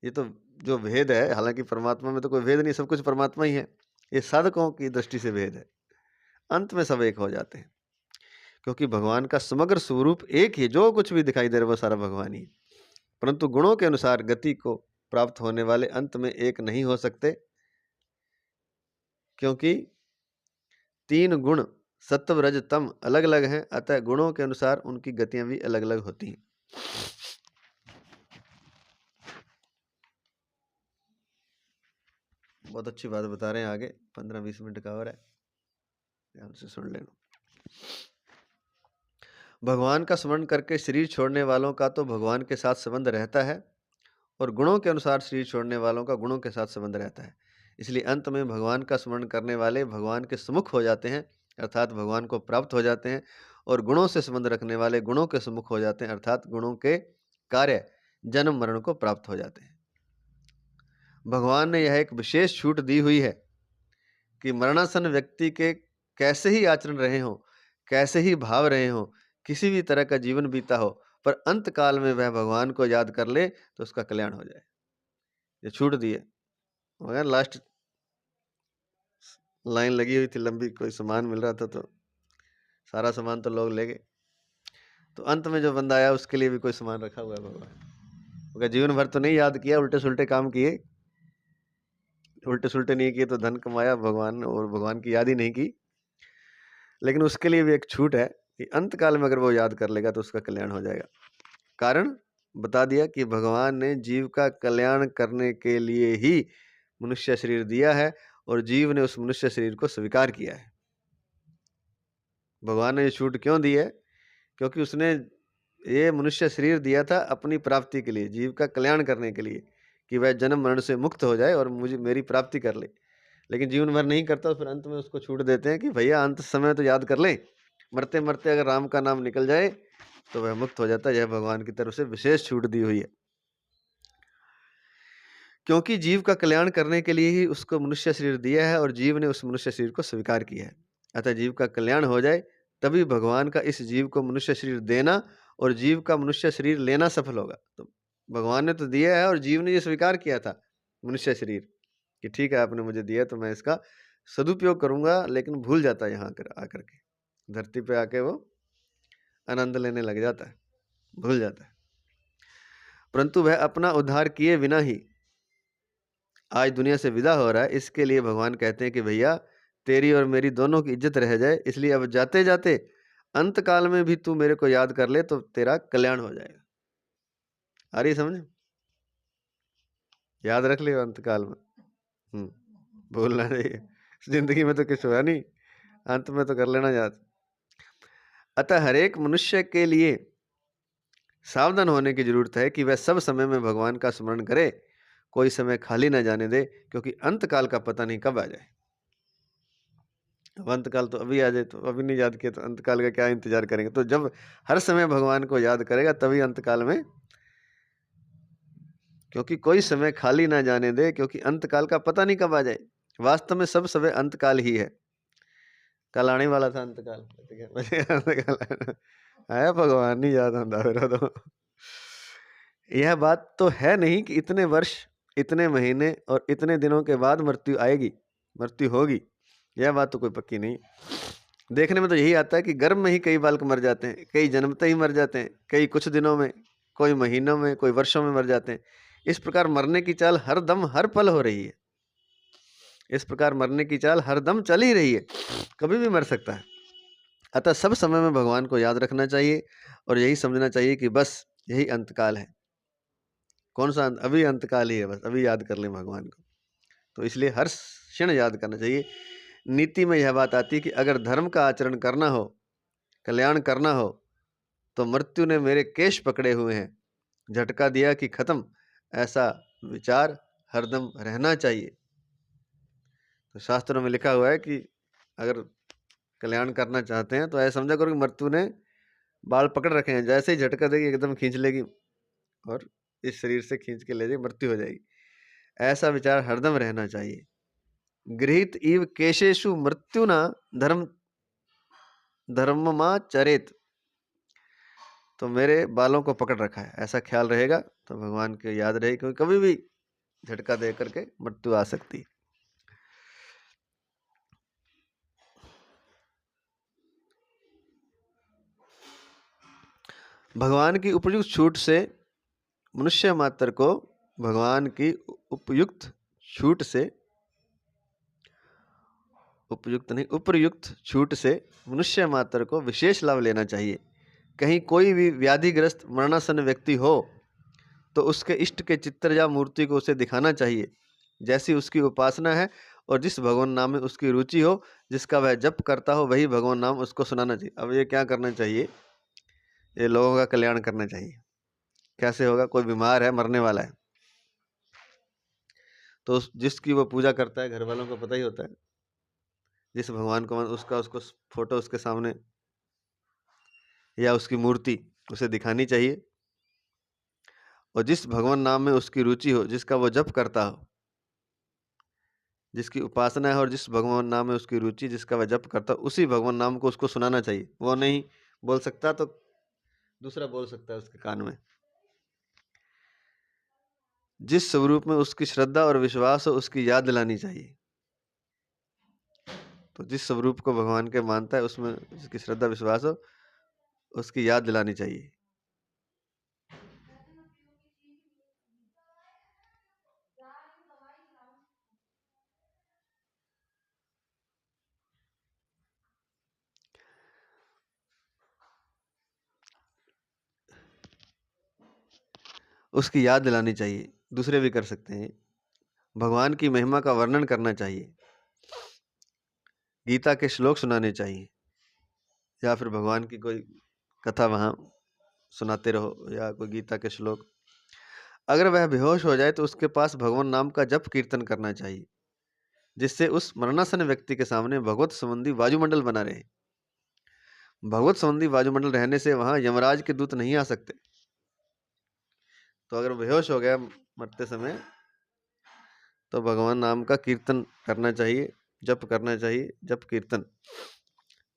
ये तो जो भेद है, हालांकि परमात्मा में तो कोई भेद नहीं, सब कुछ परमात्मा ही है, ये साधकों की दृष्टि से भेद है। अंत में सब एक हो जाते हैं, क्योंकि भगवान का समग्र स्वरूप एक ही, जो कुछ भी दिखाई दे रहा है वो सारा भगवान ही। परंतु गुणों के अनुसार गति को प्राप्त होने वाले अंत में एक नहीं हो सकते, क्योंकि 3 गुण सत्व, रज, तम अलग अलग हैं, अतः गुणों के अनुसार उनकी गतियां भी अलग अलग होती हैं। बहुत अच्छी बात बता रहे हैं, आगे 15-20 मिनट का और है, ध्यान से सुन लेना। भगवान का स्मरण करके शरीर छोड़ने वालों का तो भगवान के साथ संबंध रहता है, और गुणों के अनुसार शरीर छोड़ने वालों का गुणों के साथ संबंध रहता है। इसलिए अंत में भगवान का स्मरण करने वाले भगवान के सम्मुख हो जाते हैं, अर्थात भगवान को प्राप्त हो जाते हैं, और गुणों से संबंध रखने वाले गुणों के सम्मुख हो जाते हैं, अर्थात गुणों के कार्य जन्म मरण को प्राप्त हो जाते हैं। भगवान ने यह एक विशेष छूट दी हुई है कि मरणासन व्यक्ति के कैसे ही आचरण रहे हों, कैसे ही भाव रहे हों, किसी भी तरह का जीवन बीता हो, पर अंत काल में वह भगवान को याद कर ले तो उसका कल्याण हो जाए। ये छूट दी है। मगर लास्ट लाइन लगी हुई थी लंबी, कोई सामान मिल रहा था तो सारा सामान तो लोग ले गए, तो अंत में जो बंदा आया उसके लिए भी कोई सामान रखा हुआ है भगवान। अगर जीवन भर तो नहीं याद किया, उल्टे सुल्टे काम किए, उल्टे सुल्टे नहीं किए तो धन कमाया भगवान और भगवान की याद ही नहीं की, लेकिन उसके लिए भी एक छूट है कि अंत काल में अगर वो याद कर लेगा तो उसका कल्याण हो जाएगा। कारण बता दिया कि भगवान ने जीव का कल्याण करने के लिए ही मनुष्य शरीर दिया है, और जीव ने उस मनुष्य शरीर को स्वीकार किया है। भगवान ने ये छूट क्यों दी है? क्योंकि उसने ये मनुष्य शरीर दिया था अपनी प्राप्ति के लिए, जीव का कल्याण करने के लिए, कि वह जन्म मरण से मुक्त हो जाए और मुझे मेरी प्राप्ति कर ले। लेकिन जीवन भर नहीं करता, फिर अंत में उसको छूट देते हैं कि भैया अंत समय तो याद कर ले, मरते मरते अगर राम का नाम निकल जाए तो वह मुक्त हो जाता है। यह भगवान की तरफ से विशेष छूट दी हुई है, क्योंकि जीव का कल्याण करने के लिए ही उसको मनुष्य शरीर दिया है और जीव ने उस मनुष्य शरीर को स्वीकार किया है। अतः जीव का कल्याण हो जाए तभी भगवान का इस जीव को मनुष्य शरीर देना और जीव का मनुष्य शरीर लेना सफल होगा। तो भगवान ने तो दिया है और जीव ने ये स्वीकार किया था मनुष्य शरीर कि ठीक है आपने मुझे दिया तो मैं इसका सदुपयोग करूंगा, लेकिन भूल जाता है यहाँ आकर के धरती पे आके वो आनंद लेने लग जाता है, भूल जाता है। परंतु वह अपना उद्धार किए बिना ही आज दुनिया से विदा हो रहा है, इसके लिए भगवान कहते हैं कि भैया तेरी और मेरी दोनों की इज्जत रह जाए, इसलिए अब जाते जाते अंत काल में भी तू मेरे को याद कर ले तो तेरा कल्याण हो जाएगा। आ रही समझ? याद रख लियो अंत काल में, भूलना नहीं, जिंदगी में तो कुछ हुआ नहीं, अंत में तो कर लेना याद। अतः हरेक मनुष्य के लिए सावधान होने की जरूरत है कि वह सब समय में भगवान का स्मरण करे, कोई समय खाली न जाने दे, क्योंकि अंत काल का पता नहीं कब आ जाए। अब अंत काल तो अभी आ जाए, तो अभी नहीं याद किया तो अंत काल का क्या इंतजार करेंगे? तो जब हर समय भगवान को याद करेगा तभी अंत काल में, क्योंकि कोई समय खाली ना जाने दे, क्योंकि अंत काल का पता नहीं कब आ जाए। वास्तव में सब समय अंत काल ही है। कल आने वाला था अंत काल, आया भगवान नहीं याद आता फिर तो यह बात तो है नहीं कि इतने वर्ष, इतने महीने और इतने दिनों के बाद मृत्यु आएगी, मृत्यु होगी। यह बात तो कोई पक्की नहीं। देखने में तो यही आता है कि गर्भ में ही कई बालक मर जाते हैं, कई जन्मते ही मर जाते हैं, कई कुछ दिनों में, कोई महीनों में, कोई वर्षों में मर जाते हैं। इस प्रकार मरने की चाल हर दम हर पल हो रही है। इस प्रकार मरने की चाल हर दम चल ही रही है, कभी भी मर सकता है। अतः सब समय में भगवान को याद रखना चाहिए और यही समझना चाहिए कि बस यही अंतकाल है। कौन सा अभी अंतकाल ही है, बस अभी याद कर लें भगवान को। तो इसलिए हर क्षण याद करना चाहिए। नीति में यह बात आती है कि अगर धर्म का आचरण करना हो, कल्याण करना हो, तो मृत्यु ने मेरे केश पकड़े हुए हैं, झटका दिया कि खत्म, ऐसा विचार हरदम रहना चाहिए। तो शास्त्रों में लिखा हुआ है कि अगर कल्याण करना चाहते हैं तो ऐसा समझा करो कि मृत्यु ने बाल पकड़ रखे हैं, जैसे ही झटका देगी एकदम खींच लेगी और इस शरीर से खींच के ले जाएगी, मृत्यु हो जाएगी। ऐसा विचार हरदम रहना चाहिए। गृहीत इव केशेषु मृत्युना धर्म धर्ममाचरेत, तो मेरे बालों को पकड़ रखा है, ऐसा ख्याल रहेगा तो भगवान की याद रहेगी, क्योंकि कभी भी झटका दे करके मृत्यु आ सकती है। भगवान की उपयुक्त छूट से मनुष्य मात्र को, भगवान की उपयुक्त छूट से, उपयुक्त नहीं उपयुक्त छूट से मनुष्य मात्र को विशेष लाभ लेना चाहिए। कहीं कोई भी व्याधिग्रस्त मरणासन्न व्यक्ति हो तो उसके इष्ट के चित्र या मूर्ति को उसे दिखाना चाहिए, जैसी उसकी उपासना है, और जिस भगवान नाम में उसकी रुचि हो, जिसका वह जप करता हो, वही भगवान नाम उसको सुनाना चाहिए। अब ये क्या करना चाहिए, ये लोगों का कल्याण करना चाहिए। कैसे होगा, कोई बीमार है, मरने वाला है, तो जिसकी वो पूजा करता है, घर वालों को पता ही होता है, जिस भगवान को उसका उसको फोटो उसके सामने या उसकी मूर्ति उसे दिखानी चाहिए, और जिस भगवान नाम में उसकी रुचि हो, जिसका वो जप करता हो, जिसकी उपासना है और जिस भगवान नाम में उसकी रुचि, जिसका वह जप करता, उसी भगवान नाम को उसको सुनाना चाहिए। वो नहीं बोल सकता तो दूसरा बोल सकता है उसके कान में। जिस स्वरूप में उसकी श्रद्धा और विश्वास हो, उसकी याद दिलानी चाहिए। तो जिस स्वरूप को भगवान के मानता है, उसमें जिसकी श्रद्धा विश्वास हो, उसकी याद दिलानी चाहिए। उसकी याद दिलानी चाहिए। दूसरे भी कर सकते हैं। भगवान की महिमा का वर्णन करना चाहिए, गीता के श्लोक सुनाने चाहिए, या फिर भगवान की कोई कथा वहाँ सुनाते रहो, या कोई गीता के श्लोक। अगर वह बेहोश हो जाए तो उसके पास भगवान नाम का जप कीर्तन करना चाहिए, जिससे उस मरणासन्न व्यक्ति के सामने भगवत संबंधी वायुमंडल बना रहे। भगवत संबंधी वायुमंडल रहने से वहाँ यमराज के दूत नहीं आ सकते। तो अगर बेहोश हो गया मरते समय, तो भगवान नाम का कीर्तन करना चाहिए, जप करना चाहिए, जप कीर्तन।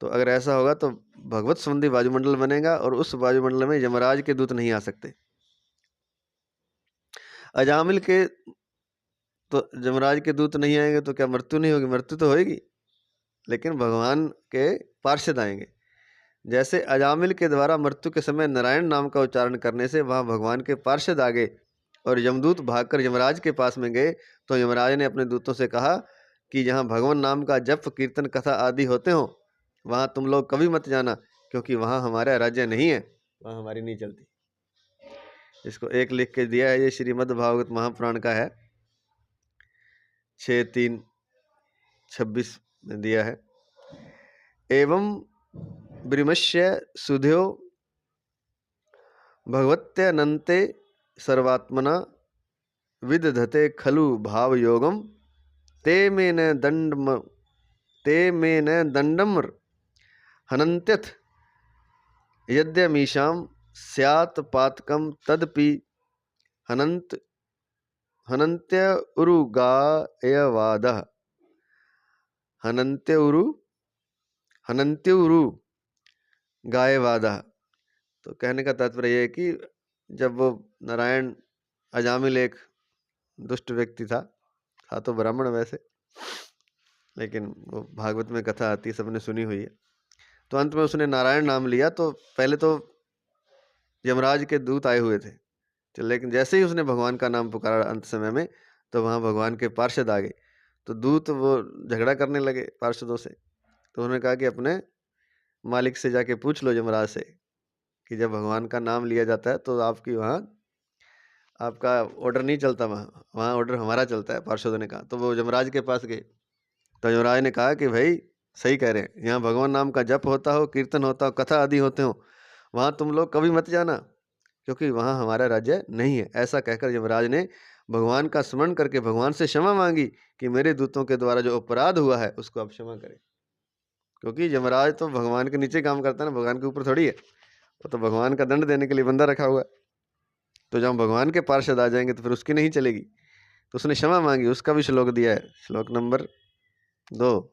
तो अगर ऐसा होगा तो भगवत संबंधी वायुमंडल बनेगा, और उस वायुमंडल में यमराज के दूत नहीं आ सकते। अजामिल के तो यमराज के दूत नहीं आएंगे तो क्या मृत्यु नहीं होगी? मृत्यु तो होगी, लेकिन भगवान के पार्षद आएंगे। जैसे अजामिल के द्वारा मृत्यु के समय नारायण नाम का उच्चारण करने से वहाँ भगवान के पार्षद आ गए, और यमदूत भागकर यमराज के पास में गए, तो यमराज ने अपने दूतों से कहा कि जहाँ भगवान नाम का जप कीर्तन कथा आदि होते हो, वहाँ तुम लोग कभी मत जाना, क्योंकि वहाँ हमारा राज्य नहीं है, वहाँ हमारी नहीं चलती। इसको एक लिख के दिया है, ये श्रीमद् भागवत महापुराण का है, 6-3-26 में दिया है। एवं ब्रिमश्य सुध्यो भगवत्यनन्ते सर्वात्मना विदधते खलु भावयोगम, ते मे न दंडम हनन्त्यथ यद्यमीशां स्यात् पातकं तदपि हनन्त्य उरुगायवादः। हनन्त्य उरु गायवादः। तो कहने का तात्पर्य यह है कि जब वो नारायण अजामिल एक दुष्ट व्यक्ति था तो ब्राह्मण वैसे, लेकिन वो भागवत में कथा आती है, सबने सुनी हुई है। तो अंत में उसने नारायण नाम लिया। तो पहले तो यमराज के दूत आए हुए थे, लेकिन जैसे ही उसने भगवान का नाम पुकारा अंत समय में, तो वहाँ भगवान के पार्षद आ गए। तो दूत वो झगड़ा करने लगे पार्षदों से। तो उन्होंने कहा कि अपने मालिक से जाके पूछ लो यमराज से कि जब भगवान का नाम लिया जाता है तो आपकी वहाँ आपका ऑर्डर नहीं चलता, वहाँ ऑर्डर हमारा चलता है, पार्षदों ने कहा। तो वो यमराज के पास गए। तो यमराज ने कहा कि भाई सही कह रहे हैं, यहाँ भगवान नाम का जप होता हो, कीर्तन होता हो, कथा आदि होते हो, वहाँ तुम लोग कभी मत जाना, क्योंकि वहाँ हमारा राज्य नहीं है। ऐसा कहकर यमराज ने भगवान का स्मरण करके भगवान से क्षमा मांगी कि मेरे दूतों के द्वारा जो अपराध हुआ है उसको आप क्षमा करें। क्योंकि यमराज तो भगवान के नीचे काम करता है ना, भगवान के ऊपर थोड़ी है। वो तो भगवान का दंड देने के लिए बंदा रखा हुआ है। तो जब भगवान के पार्षद आ जाएंगे तो फिर उसकी नहीं चलेगी। तो उसने क्षमा मांगी, उसका भी श्लोक दिया है, श्लोक नंबर 2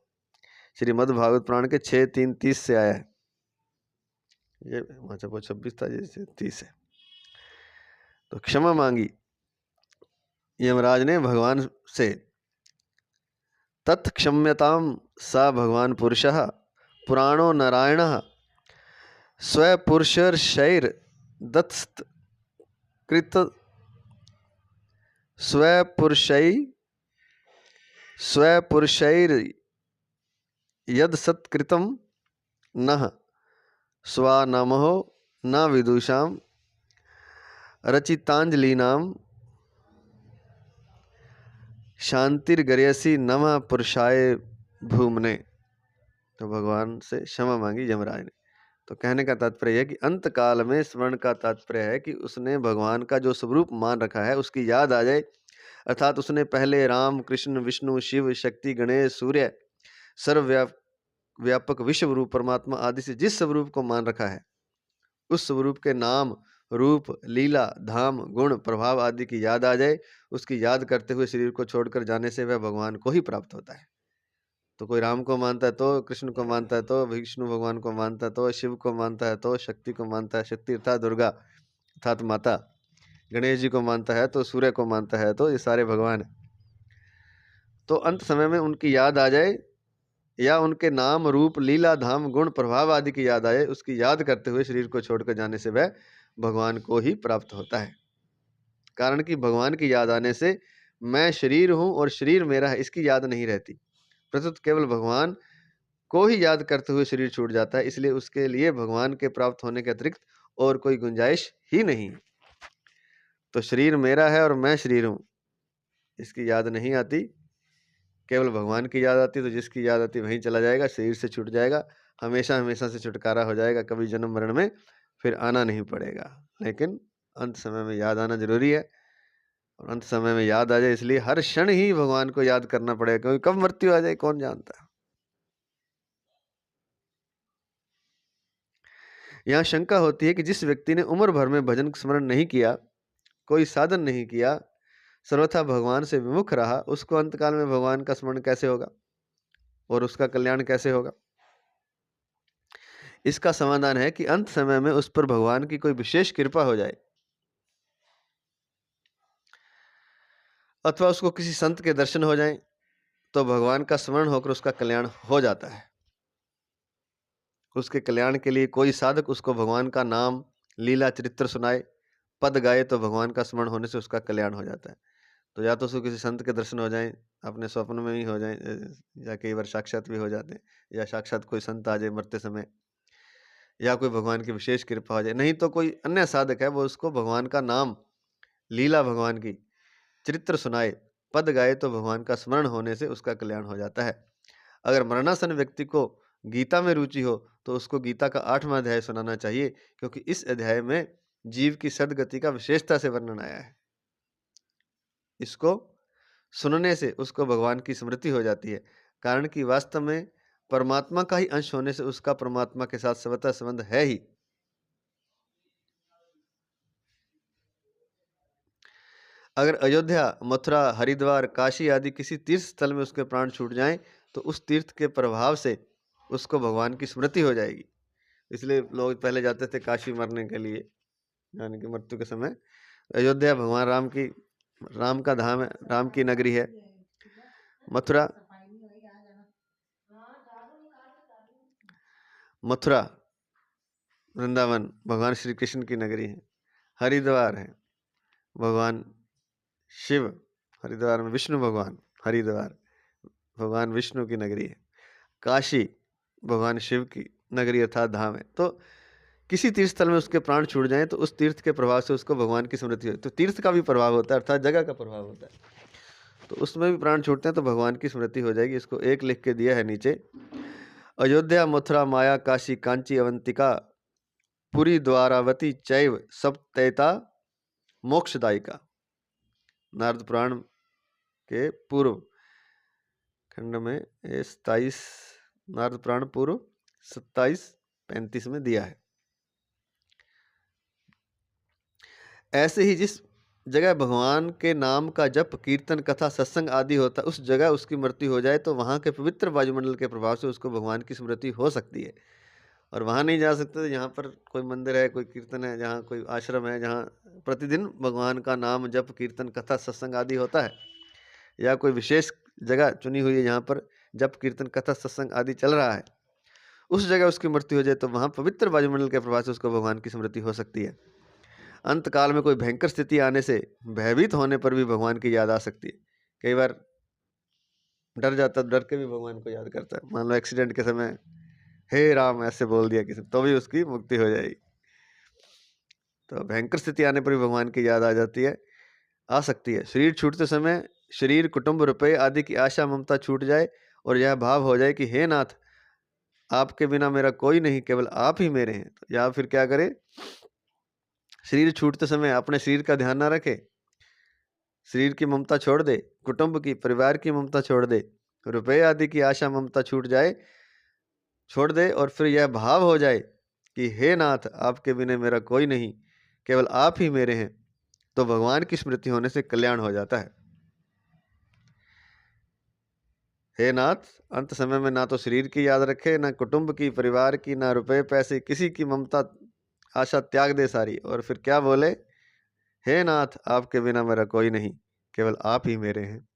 श्रीमद् भागवत पुराण के 6:3-30 से आया है। ये अच्छा वो 26 था, जैसे 30 है। तो क्षमा मांगी यमराज ने भगवान से। तत्क्षम्यताम सा भगवान पुरुषः पुराणो नारायणः स्वपुरुषर्षैर् दत्स्त कृत स्वपुरुषैर् यद सत्कृतं नः स्वानमो न विदुषां रचितांजलिनां शांतिर्गर्यसि नमः पुरुषाय भूमने। तो भगवान से क्षमा मांगी यमराज ने। तो कहने का तात्पर्य है कि अंत काल में स्मरण का तात्पर्य है कि उसने भगवान का जो स्वरूप मान रखा है उसकी याद आ जाए। अर्थात उसने पहले राम, कृष्ण, विष्णु, शिव, शक्ति, गणेश, सूर्य, सर्वव्यापक विश्व रूप परमात्मा आदि से जिस स्वरूप को मान रखा है, उस स्वरूप के नाम, रूप, लीला, धाम, गुण, प्रभाव आदि की याद आ जाए। उसकी याद करते हुए शरीर को छोड़कर जाने से वह भगवान को ही प्राप्त होता है। तो कोई राम को मानता है तो कृष्ण को मानता है, तो विष्णु भगवान को मानता है, तो शिव को मानता है, तो शक्ति को मानता है, शक्ति अर्थात दुर्गा अर्थात माता, गणेश जी को मानता है, तो सूर्य को मानता है, तो ये सारे भगवान हैं। तो अंत समय में उनकी याद आ जाए, या उनके नाम, रूप, लीला, धाम, गुण, प्रभाव आदि की याद आए, उसकी याद करते हुए शरीर को छोड़कर जाने से वह भगवान को ही प्राप्त होता है। कारण कि भगवान की याद आने से मैं शरीर हूँ और शरीर मेरा है इसकी याद नहीं रहती, प्रस्तुत केवल भगवान को ही याद करते हुए शरीर छूट जाता है। इसलिए उसके लिए भगवान के प्राप्त होने के अतिरिक्त और कोई गुंजाइश ही नहीं। तो शरीर मेरा है और मैं शरीर हूँ, इसकी याद नहीं आती, केवल भगवान की याद आती। तो जिसकी याद आती वहीं चला जाएगा, शरीर से छूट जाएगा, हमेशा हमेशा से छुटकारा हो जाएगा, कभी जन्म मरण में फिर आना नहीं पड़ेगा। लेकिन अंत समय में याद आना जरूरी है, और अंत समय में याद आ जाए इसलिए हर क्षण ही भगवान को याद करना पड़ेगा, क्योंकि कब मृत्यु आ जाए कौन जानता है। यहाँ शंका होती है कि जिस व्यक्ति ने उम्र भर में भजन स्मरण नहीं किया, कोई साधन नहीं किया, सर्वथा भगवान से विमुख रहा, उसको अंतकाल में भगवान का स्मरण कैसे होगा और उसका कल्याण कैसे होगा। इसका समाधान है कि अंत समय में उस पर भगवान की कोई विशेष कृपा हो जाए, अथवा उसको किसी संत के दर्शन हो जाएं, तो भगवान का स्मरण होकर उसका कल्याण हो जाता है। उसके कल्याण के लिए कोई साधक उसको भगवान का नाम, लीला, चरित्र सुनाए, पद गाए, तो भगवान का स्मरण होने से उसका कल्याण हो जाता है। तो या तो उसको किसी संत के दर्शन हो जाएं, अपने स्वप्न में ही हो जाएं, या कई बार साक्षात भी हो जाते हैं, या साक्षात कोई संत आ जाए मरते समय, या कोई भगवान की विशेष कृपा हो जाए। नहीं तो कोई अन्य साधक है, वो उसको भगवान का नाम, लीला, भगवान की चरित्र सुनाए, पद गाए, तो भगवान का स्मरण होने से उसका कल्याण हो जाता है। अगर मरणासन व्यक्ति को गीता में रुचि हो तो उसको गीता का 8वां अध्याय सुनाना चाहिए, क्योंकि इस अध्याय में जीव की सद्गति का विशेषता से वर्णन आया है। इसको सुनने से उसको भगवान की स्मृति हो जाती है, कारण कि वास्तव में परमात्मा का ही अंश होने से उसका परमात्मा के साथ स्वतः संबंध है ही। अगर अयोध्या, मथुरा, हरिद्वार, काशी आदि किसी तीर्थ स्थल में उसके प्राण छूट जाएं, तो उस तीर्थ के प्रभाव से उसको भगवान की स्मृति हो जाएगी। इसलिए लोग पहले जाते थे काशी मरने के लिए, यानी कि मृत्यु के समय। अयोध्या भगवान राम का धाम है, राम की नगरी है। मथुरा वृंदावन भगवान श्री कृष्ण की नगरी है। हरिद्वार है भगवान शिव, हरिद्वार में विष्णु भगवान, हरिद्वार भगवान विष्णु की नगरी है। काशी भगवान शिव की नगरी अर्थात धाम है। तो किसी तीर्थ स्थल में उसके प्राण छूट जाएं तो उस तीर्थ के प्रभाव से उसको भगवान की स्मृति होती है। तो तीर्थ का भी प्रभाव होता है अर्थात जगह का प्रभाव होता है, तो उसमें भी प्राण छूटते हैं तो भगवान की स्मृति हो जाएगी। इसको एक लिख के दिया है नीचे। अयोध्या मथुरा माया काशी कांची अवंतिका पुरी द्वारावती चैव सप्तैता मोक्षदायिका। नारद पुराण के पूर्व खंड में 27, नारद पुराण पूर्व 27-35 में दिया है। ऐसे ही जिस जगह भगवान के नाम का जप कीर्तन कथा सत्संग आदि होता है उस जगह उसकी मृत्यु हो जाए तो वहाँ के पवित्र वायुमंडल के प्रभाव से उसको भगवान की स्मृति हो सकती है। और वहाँ नहीं जा सकते तो यहाँ पर कोई मंदिर है, कोई कीर्तन है, जहाँ कोई आश्रम है जहाँ प्रतिदिन भगवान का नाम जप कीर्तन कथा सत्संग आदि होता है, या कोई विशेष जगह चुनी हुई है जहाँ पर जप कीर्तन कथा सत्संग आदि चल रहा है, उस जगह उसकी मृत्यु हो जाए तो वहाँ पवित्र वायुमंडल के प्रभाव से उसको भगवान की स्मृति हो सकती है। अंत काल में कोई भयंकर स्थिति आने से भयभीत होने पर भी भगवान की याद आ सकती है। कई बार डर जाता, डर के भी भगवान को याद करता है। मान लो एक्सीडेंट के समय हे राम ऐसे बोल दिया किसी, तो भी उसकी मुक्ति हो जाएगी। तो भयंकर स्थिति आने पर भी भगवान की याद आ जाती है, आ सकती है। शरीर छूटते समय शरीर कुटुंब रुपये आदि की आशा ममता छूट जाए और यह भाव हो जाए कि हे नाथ आपके बिना मेरा कोई नहीं, केवल आप ही मेरे हैं। तो या फिर क्या करे, शरीर छूटते समय अपने शरीर का ध्यान ना रखे, शरीर की ममता छोड़ दे, कुटुंब की परिवार की ममता छोड़ दे, रुपये आदि की आशा ममता छोड़ दे और फिर यह भाव हो जाए कि हे नाथ आपके बिना मेरा कोई नहीं, केवल आप ही मेरे हैं। तो भगवान की स्मृति होने से कल्याण हो जाता है। हे नाथ अंत समय में ना तो शरीर की याद रखे, ना कुटुंब की, परिवार की, ना रुपए पैसे, किसी की ममता आशा त्याग दे सारी, और फिर क्या बोले, हे नाथ आपके बिना मेरा कोई नहीं, केवल आप ही मेरे हैं।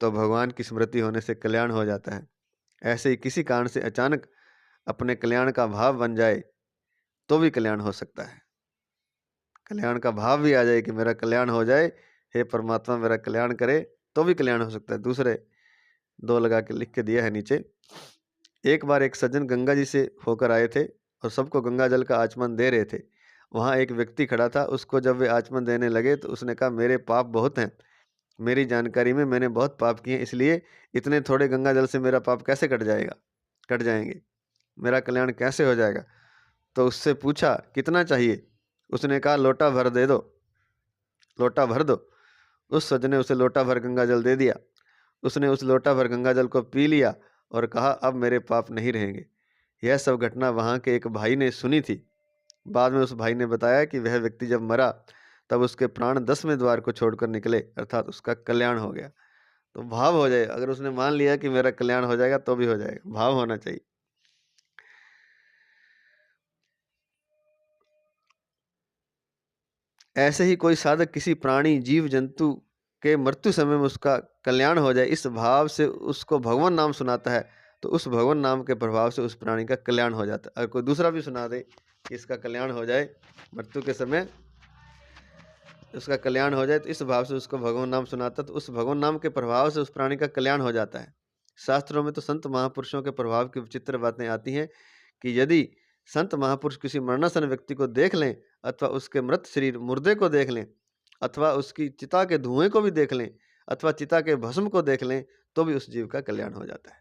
तो भगवान की स्मृति होने से कल्याण हो जाता है। ऐसे ही किसी कारण से अचानक अपने कल्याण का भाव बन जाए तो भी कल्याण हो सकता है। कल्याण का भाव भी आ जाए कि मेरा कल्याण हो जाए, हे परमात्मा मेरा कल्याण करे, तो भी कल्याण हो सकता है। दूसरे 2 लगा के लिख के दिया है नीचे। एक बार एक सज्जन गंगा जी से होकर आए थे और सबको गंगा जल का आचमन दे रहे थे। वहाँ एक व्यक्ति खड़ा था, उसको जब वे आचमन देने लगे तो उसने कहा मेरे पाप बहुत हैं, मेरी जानकारी में मैंने बहुत पाप किए, इसलिए इतने थोड़े गंगा जल से मेरा पाप कैसे कट जाएंगे, मेरा कल्याण कैसे हो जाएगा। तो उससे पूछा कितना चाहिए, उसने कहा लोटा भर दे दो, लोटा भर दो। उस सज्जन ने उसे लोटा भर गंगा जल दे दिया। उसने उस लोटा भर गंगा जल को पी लिया और कहा अब मेरे पाप नहीं रहेंगे। यह सब घटना वहाँ के एक भाई ने सुनी थी। बाद में उस भाई ने बताया कि वह व्यक्ति जब मरा तब उसके प्राण 10वें द्वार को छोड़कर निकले, अर्थात उसका कल्याण हो गया। तो भाव हो जाए, अगर उसने मान लिया कि मेरा कल्याण हो जाएगा तो भी हो जाएगा, भाव होना चाहिए। ऐसे ही कोई साधक किसी प्राणी जीव जंतु के मृत्यु समय में उसका कल्याण हो जाए, इस भाव से उसको भगवान नाम सुनाता है तो उस भगवान नाम के प्रभाव से उस प्राणी का कल्याण हो जाता है। अगर कोई दूसरा भी सुना दे कि इसका कल्याण हो जाए, मृत्यु के समय उसका कल्याण हो जाए, तो इस भाव से उसको भगवान नाम सुनाता तो उस भगवान नाम के प्रभाव से उस प्राणी का कल्याण हो जाता है। शास्त्रों में तो संत महापुरुषों के प्रभाव की विचित्र बातें आती हैं कि यदि संत महापुरुष किसी मरणासन व्यक्ति को देख लें अथवा उसके मृत शरीर मुर्दे को देख लें अथवा उसकी चिता के धुएं को भी देख लें अथवा चिता के भस्म को देख लें तो भी उस जीव का कल्याण हो जाता है।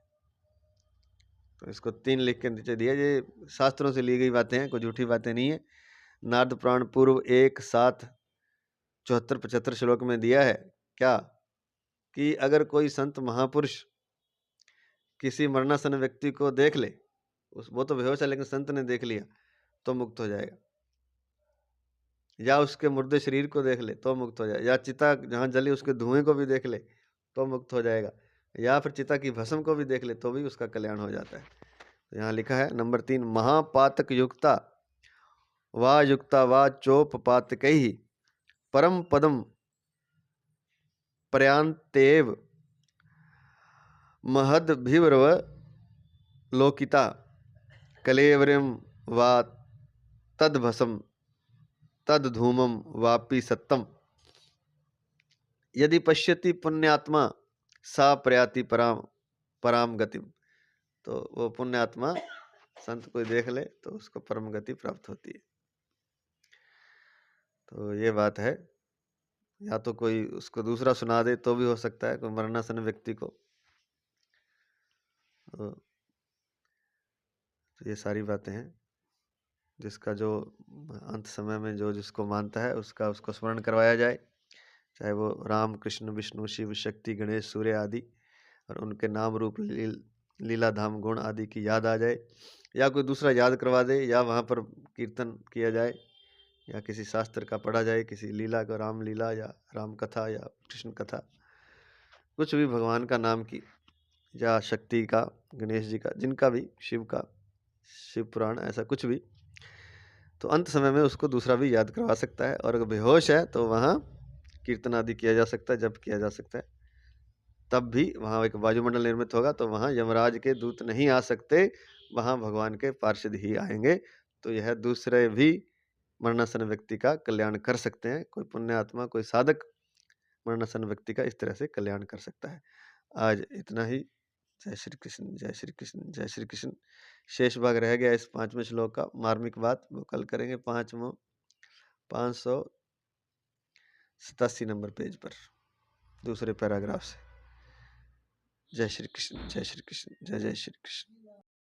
तो इसको 3 लिख के नीचे दिया, ये शास्त्रों से ली गई बातें हैं, कोई झूठी बातें नहीं है। नारद पुराण पूर्व 1:7-74-75 श्लोक में दिया है क्या कि अगर कोई संत महापुरुष किसी मरणासन व्यक्ति को देख ले, वो तो बेहोश है लेकिन संत ने देख लिया तो मुक्त हो जाएगा, या उसके मुर्दे शरीर को देख ले तो मुक्त हो जाए, या चिता जहाँ जली उसके धुएं को भी देख ले तो मुक्त हो जाएगा, या फिर चिता की भस्म को भी देख ले तो भी उसका कल्याण हो जाता है। तो यहाँ लिखा है नंबर 3, महापातक युक्ता वा युक्ता वा चोपपातकैः परम पदम प्रयान्तेव महद्भिर्वलोकिता कलेवरं वा तद्भसम तद्धूमं वापि सत्तम यदि पश्यति पुण्यात्मा सा प्रयाति पराम गतिम। तो वो पुण्यात्मा संत कोई देख ले तो उसको परम गति प्राप्त होती है। तो ये बात है, या तो कोई उसको दूसरा सुना दे तो भी हो सकता है, कोई मरणासन व्यक्ति को। तो ये सारी बातें हैं, जिसका जो अंत समय में जो जिसको मानता है उसका उसको स्मरण करवाया जाए, चाहे वो राम कृष्ण विष्णु शिव शक्ति गणेश सूर्य आदि और उनके नाम रूप लीला धाम गुण आदि की याद आ जाए, या कोई दूसरा याद करवा दे, या वहाँ पर कीर्तन किया जाए, या किसी शास्त्र का पढ़ा जाए, किसी लीला का, राम लीला या राम कथा या कृष्ण कथा, कुछ भी भगवान का नाम की या शक्ति का, गणेश जी का, जिनका भी, शिव का, शिव पुराण, ऐसा कुछ भी, तो अंत समय में उसको दूसरा भी याद करवा सकता है। और अगर बेहोश है तो वहाँ कीर्तन आदि किया जा सकता है, जप किया जा सकता है। तब भी वहाँ एक वायुमंडल निर्मित होगा, तो वहाँ यमराज के दूत नहीं आ सकते, वहाँ भगवान के पार्षद ही आएंगे। तो यह दूसरे भी मरणासन व्यक्ति का कल्याण कर सकते हैं। कोई पुण्य आत्मा, कोई साधक मरणासन व्यक्ति का इस तरह से कल्याण कर सकता है। आज इतना ही। जय श्री कृष्ण, जय श्री कृष्ण, जय श्री कृष्ण। शेष भाग रह गया इस 5वें श्लोक का, मार्मिक बात वो कल करेंगे 587 नंबर पेज पर, दूसरे पैराग्राफ से। जय श्री कृष्ण, जय श्री कृष्ण, जय जय श्री कृष्ण।